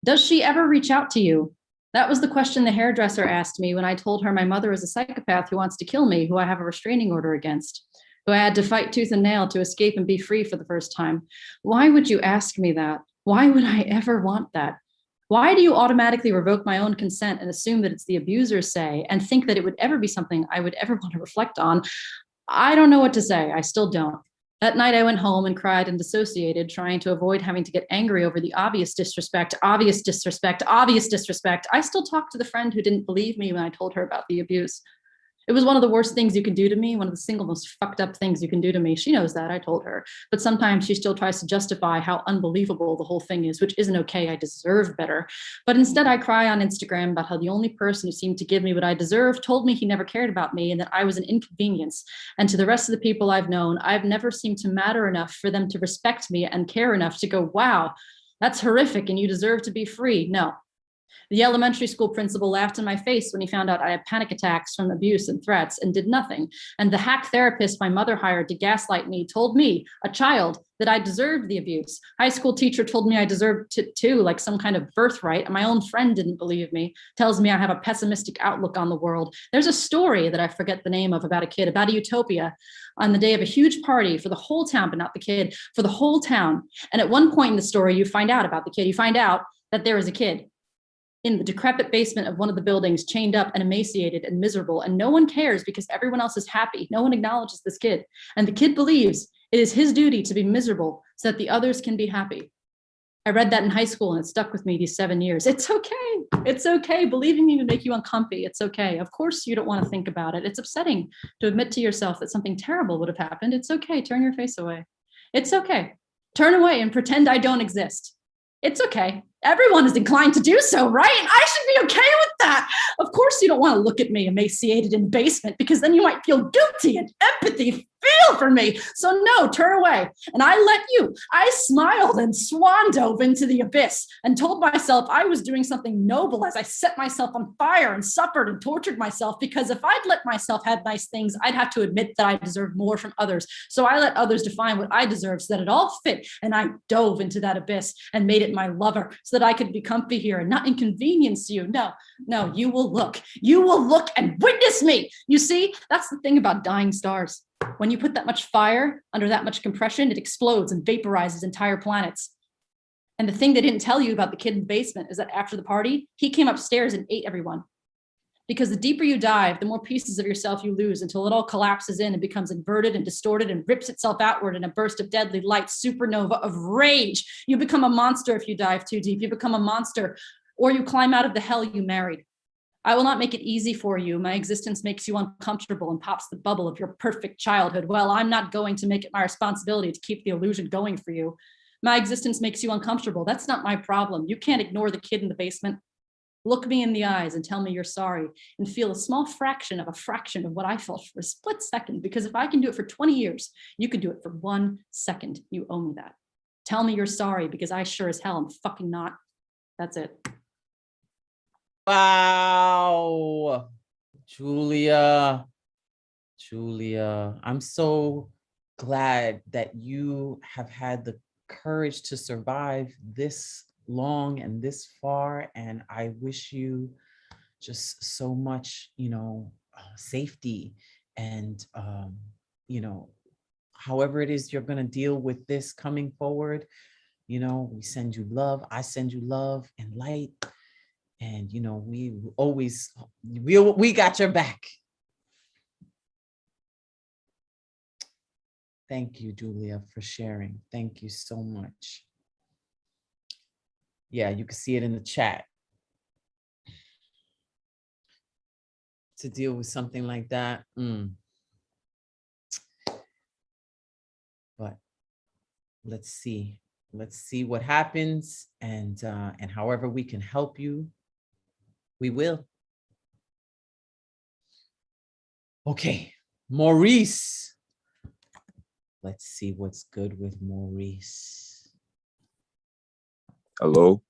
Does she ever reach out to you? That was the question the hairdresser asked me when I told her my mother is a psychopath who wants to kill me, who I have a restraining order against, who I had to fight tooth and nail to escape and be free for the first time. Why would you ask me that? Why would I ever want that? Why do you automatically revoke my own consent and assume that it's the abuser's say and think that it would ever be something I would ever want to reflect on? I don't know what to say. I still don't. That night I went home and cried and dissociated, trying to avoid having to get angry over the obvious disrespect, obvious disrespect, obvious disrespect. I still talk to the friend who didn't believe me when I told her about the abuse. It was one of the worst things you can do to me, one of the single most fucked up things you can do to me. She knows that, I told her. But sometimes she still tries to justify how unbelievable the whole thing is, which isn't okay. I deserve better. But instead I cry on Instagram about how the only person who seemed to give me what I deserved told me he never cared about me and that I was an inconvenience. And to the rest of the people I've known, I've never seemed to matter enough for them to respect me and care enough to go, wow, that's horrific and you deserve to be free. No. The elementary school principal laughed in my face when he found out I had panic attacks from abuse and threats and did nothing. And the hack therapist my mother hired to gaslight me told me, a child, that I deserved the abuse. High school teacher told me I deserved it too, like some kind of birthright. And my own friend didn't believe me, tells me I have a pessimistic outlook on the world. There's a story that I forget the name of about a kid, about a utopia on the day of a huge party for the whole town, but not the kid, for the whole town. And at one point in the story, you find out about the kid. You find out that there is a kid in the decrepit basement of one of the buildings, chained up and emaciated and miserable. And no one cares because everyone else is happy. No one acknowledges this kid. And the kid believes it is his duty to be miserable so that the others can be happy. I read that in high school and it stuck with me these 7 years. It's okay. It's okay. Believing me would make you uncomfy. It's okay. Of course you don't want to think about it. It's upsetting to admit to yourself that something terrible would have happened. It's okay. Turn your face away. It's okay. Turn away and pretend I don't exist. It's okay. Everyone is inclined to do so, right? I should be okay with that. Of course, you don't want to look at me emaciated in the basement because then you might feel guilty and empathy feel for me. So no, turn away. And I let you. I smiled and swan dove into the abyss and told myself I was doing something noble as I set myself on fire and suffered and tortured myself, because if I'd let myself have nice things, I'd have to admit that I deserve more from others. So I let others define what I deserve so that it all fit. And I dove into that abyss and made it my lover so that I could be comfy here and not inconvenience you. No, you will look and witness me. You see, that's the thing about dying stars. When you put that much fire under that much compression, it explodes and vaporizes entire planets. And the thing they didn't tell you about the kid in the basement is that after the party, he came upstairs and ate everyone. Because the deeper you dive, the more pieces of yourself you lose until it all collapses in and becomes inverted and distorted and rips itself outward in a burst of deadly light, supernova of rage. You become a monster if you dive too deep. You become a monster, or you climb out of the hell you married. I will not make it easy for you. My existence makes you uncomfortable and pops the bubble of your perfect childhood. Well, I'm not going to make it my responsibility to keep the illusion going for you. My existence makes you uncomfortable. That's not my problem. You can't ignore the kid in the basement. Look me in the eyes and tell me you're sorry and feel a small fraction of what I felt for a split second, because if I can do it for 20 years, you can do it for 1 second. You owe me that. Tell me you're sorry, because I sure as hell am fucking not. That's it. Wow. Julia, I'm so glad that you have had the courage to survive this long and this far, and I wish you just so much, safety and however it is you're going to deal with this coming forward. We send you love. I send you love and light, and we got your back. Thank you, Julia, for sharing. Thank you so much. Yeah, you can see it in the chat. To deal with something like that. But let's see what happens, and however we can help you, we will. Okay, Maurice. Let's see what's good with Maurice. Hello.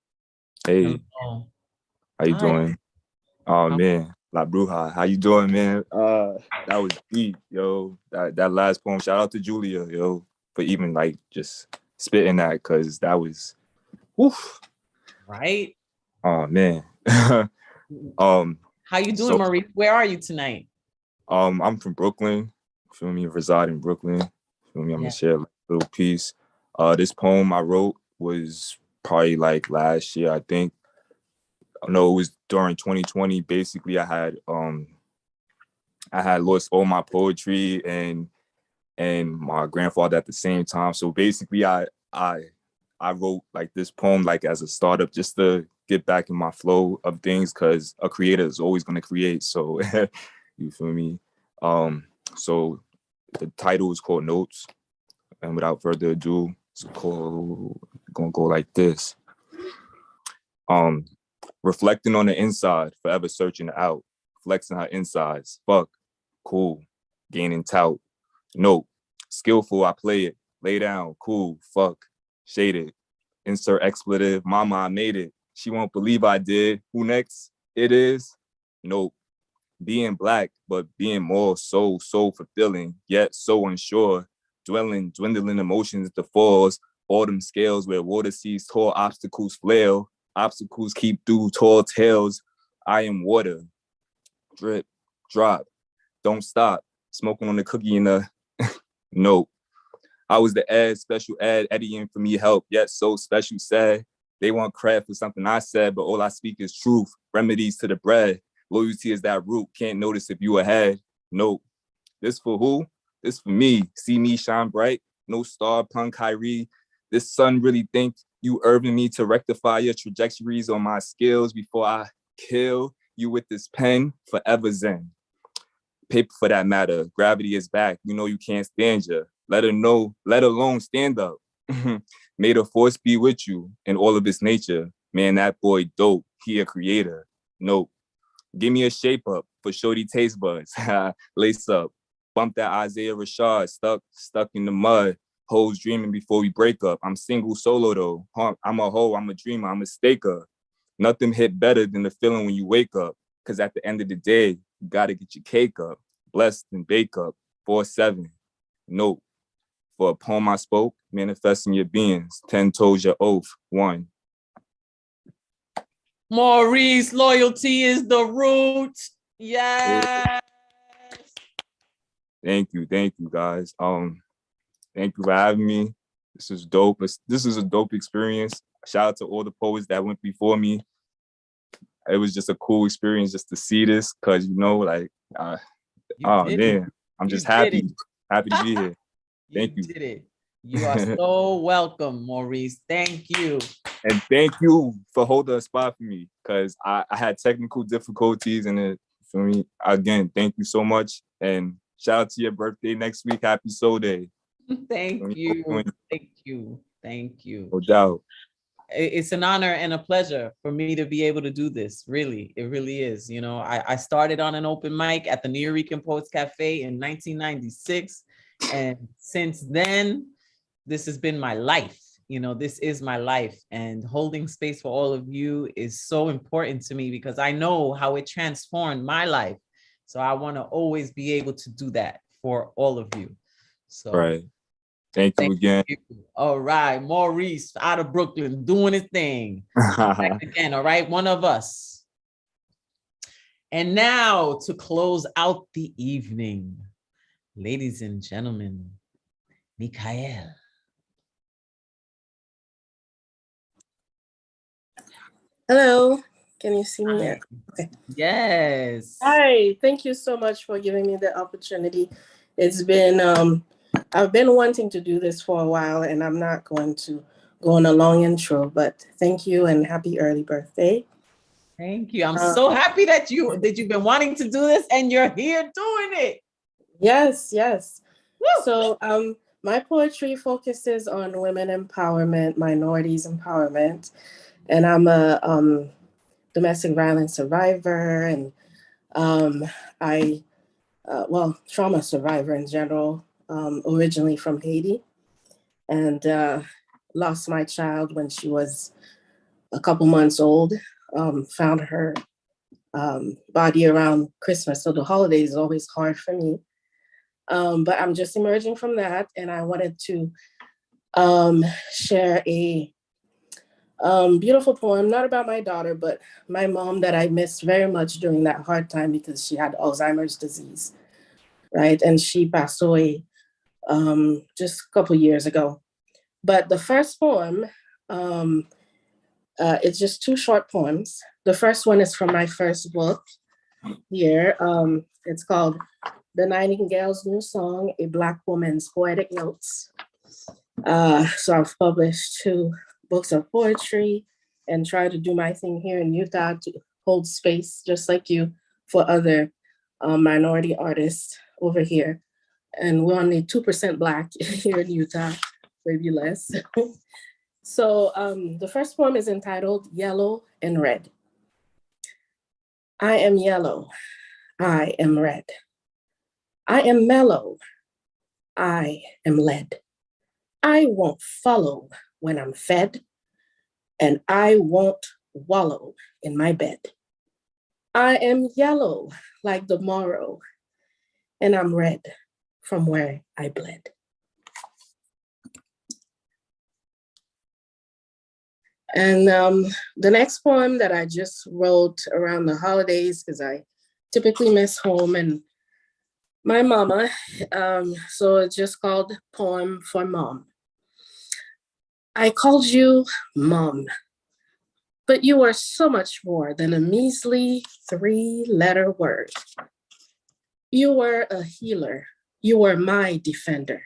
Hey. Hello. How you Hi. doing? Oh man, La Bruja. How you doing, man? That was deep, yo. That last poem. Shout out to Julia, yo, for even just spitting that, cause that was, woof. Right. Oh man. How you doing, Maurice? Where are you tonight? I'm from Brooklyn. Feel me? Reside in Brooklyn. Feel me? I'm gonna share a little piece. This poem I wrote was probably last year, I think. No, it was during 2020. Basically, I had lost all my poetry and my grandfather at the same time. So basically, I wrote this poem as a startup, just to get back in my flow of things, because a creator is always going to create. So you feel me? So the title is called Notes, and without further ado, it's gonna go like this. Reflecting on the inside, forever searching out, flexing her insides, fuck, cool, gaining tout. Note, skillful, I play it, lay down, cool, fuck, shaded, insert expletive, mama, I made it, she won't believe I did, who next? It is? Nope, being black, but being more so fulfilling, yet so unsure, dwindling emotions, the falls, autumn scales where water sees tall obstacles flail, obstacles keep through tall tales. I am water. Drip, drop, don't stop. Smoking on the cookie in the note. I was the ad, special ad, eddying for me help, yet so special sad. They want credit for something I said, but all I speak is truth. Remedies to the bread. Loyalty is that root. Can't notice if you ahead. Nope. This for who? This for me. See me shine bright. No star, pun Kyrie. This sun really think you urging me to rectify your trajectories on my skills before I kill you with this pen, forever zen. Paper for that matter, gravity is back. You know you can't stand ya. Let her know, let alone stand up. May the force be with you in all of its nature. Man, that boy dope. He a creator. Nope. Give me a shape up for shorty taste buds. Lace up. Bump that Isaiah Rashad. Stuck in the mud. Hoes dreaming before we break up. I'm single solo though. I'm a hoe. I'm a dreamer. I'm a staker. Nothing hit better than the feeling when you wake up. Cause at the end of the day, you gotta get your cake up. Blessed and bake up. 4-7. Nope. For a poem I spoke, manifesting your beings. 10 toes your oath. 1. Maurice, loyalty is the root. Yes. Thank you guys. Thank you for having me. This is dope. This is a dope experience. Shout out to all the poets that went before me. It was just a cool experience just to see this, cause like, man, I'm just happy to be here. Thank you. You did it. You are so welcome, Maurice. Thank you. And thank you for holding a spot for me, because I had technical difficulties, and for me, again, thank you so much. And shout out to your birthday next week. Happy Soul Day. Thank you. Thank you. Thank you. No doubt. It's an honor and a pleasure for me to be able to do this. Really, it really is. I started on an open mic at the New York Poets Cafe in 1996. And since then, this has been my life. This is my life, and holding space for all of you is so important to me because I know how it transformed my life. So I want to always be able to do that for all of you. So right. Thank you again. You. All right. Maurice out of Brooklyn doing his thing. Back again. All right. One of us. And now to close out the evening, ladies and gentlemen, Mikael. Hello, can you see me? Okay. Yes. Hi, thank you so much for giving me the opportunity. It's been, I've been wanting to do this for a while, and I'm not going to go on a long intro, but thank you and happy early birthday. Thank you. I'm so happy that you've been wanting to do this and you're here doing it. Yes. Woo! So my poetry focuses on women empowerment, minorities empowerment. And I'm a domestic violence survivor, and trauma survivor in general, originally from Haiti, and lost my child when she was a couple months old. Found her body around Christmas, so the holiday is always hard for me. But I'm just emerging from that, and I wanted to share a beautiful poem, not about my daughter, but my mom that I missed very much during that hard time because she had Alzheimer's disease, right? And she passed away just a couple years ago. But the first poem, it's just 2 short poems. The first one is from my first book here. It's called The Nightingale's New Song, A Black Woman's Poetic Notes. So I've published 2 books of poetry and try to do my thing here in Utah to hold space, just like you, for other minority artists over here. And we're only 2% Black here in Utah, maybe less. So the first poem is entitled Yellow and Red. I am yellow, I am red. I am mellow, I am lead. I won't follow when I'm fed, and I won't wallow in my bed. I am yellow like the morrow, and I'm red from where I bled. And the next poem that I just wrote around the holidays, because I typically miss home and my mama, so it's just called Poem for Mom. I called you Mom, but you are so much more than a measly 3-letter word. You were a healer. You were my defender.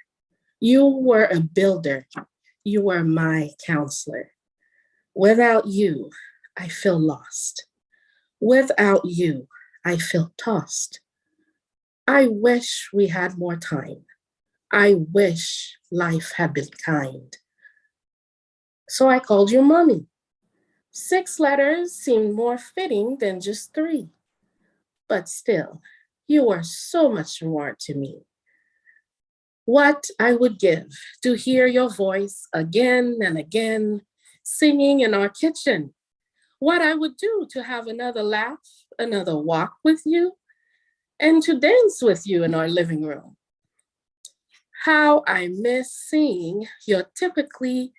You were a builder. You were my counselor. Without you, I feel lost. Without you, I feel tossed. I wish we had more time. I wish life had been kind. So I called you mommy. 6 letters seemed more fitting than just 3. But still, you are so much more to me. What I would give to hear your voice again and again, singing in our kitchen. What I would do to have another laugh, another walk with you, and to dance with you in our living room. How I miss seeing your typically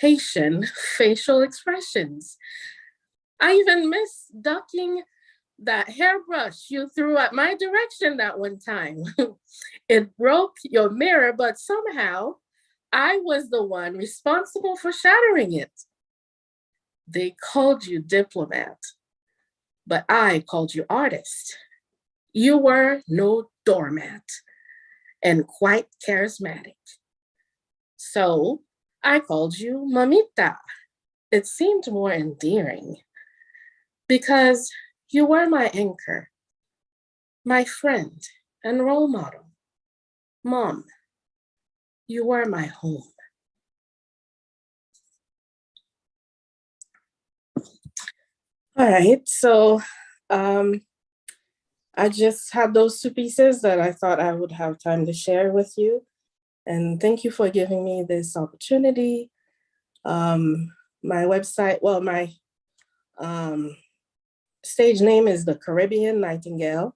Haitian facial expressions. I even miss ducking that hairbrush you threw at my direction that one time. It broke your mirror, but somehow I was the one responsible for shattering it. They called you diplomat, but I called you artist. You were no doormat and quite charismatic. So I called you mamita. It seemed more endearing because you were my anchor, my friend and role model. Mom, you were my home. All right, so I just had those 2 pieces that I thought I would have time to share with you. And thank you for giving me this opportunity. My website, well, my stage name is the Caribbean Nightingale.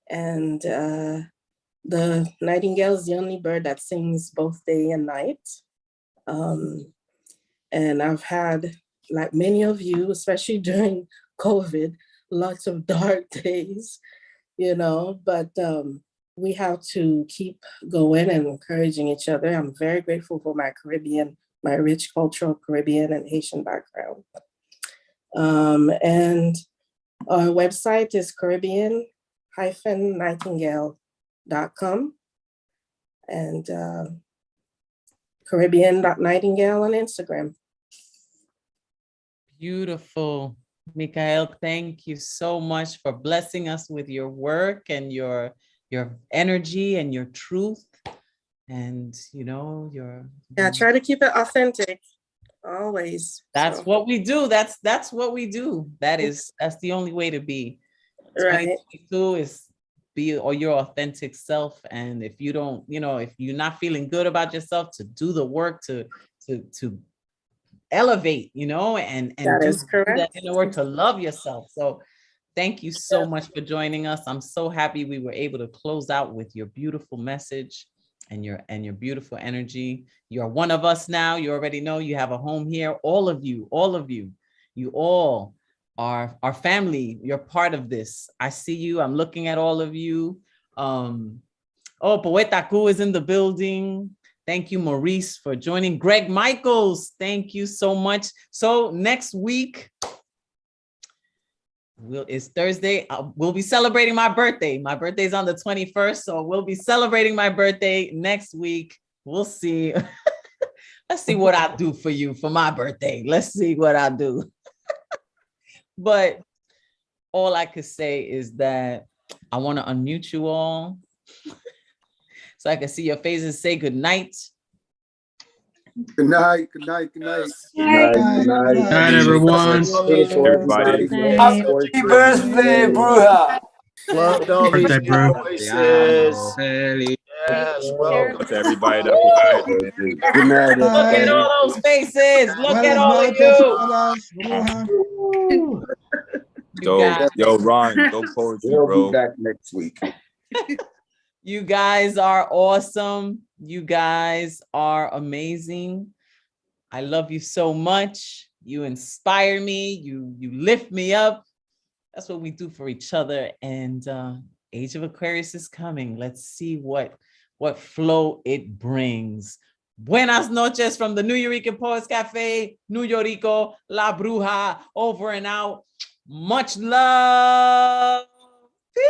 And the nightingale is the only bird that sings both day and night. And I've had, like many of you, especially during COVID, lots of dark days, you know, but we have to keep going and encouraging each other. I'm very grateful for my Caribbean, my rich cultural Caribbean and Haitian background. And our website is Caribbean-nightingale.com and Caribbean.nightingale on Instagram. Beautiful. Mikael, thank you so much for blessing us with your work and your energy and your truth. And you know, Yeah, try to keep it authentic always. That's what we do. That's what we do. That's the only way to be. Right. 2022 is be or your authentic self. And if you don't, you know, if you're not feeling good about yourself, to do the work to elevate, you know, and That do is correct. that in order to love yourself. So thank you so much for joining us. I'm so happy we were able to close out with your beautiful message and your beautiful energy. You're one of us now. You already know you have a home here. All of you, you all are our family. You're part of this. I see you. I'm looking at all of you. Oh, Poeta Ku is in the building. Thank you, Maurice, for joining. Greg Michaels, thank you so much. So next week, it's Thursday. We'll be celebrating my birthday. My birthday's on the 21st, so we'll be celebrating my birthday next week. We'll see. Let's see what I do for you for my birthday. Let's see what I do. But all I could say is that I want to unmute you all so I can see your faces. Say good night. Good night, good night, good night. Good night, good night. Good night, everyone. Everybody. Happy birthday, Bruja. Love all these Birthday, bro. voices. Yes, welcome. To everybody that performed. Good night, Look at everybody. all those faces. Look at all of you. Yo, Ron, dope poetry, We'll bro. be back next week. You guys are awesome. You guys are amazing. I love you so much. You inspire me. You lift me up. That's what we do for each other. And Age of Aquarius is coming. Let's see what flow it brings. Buenas noches from the New Yorican Poets Cafe, New Yorico, La Bruja, over and out. Much love. Peace.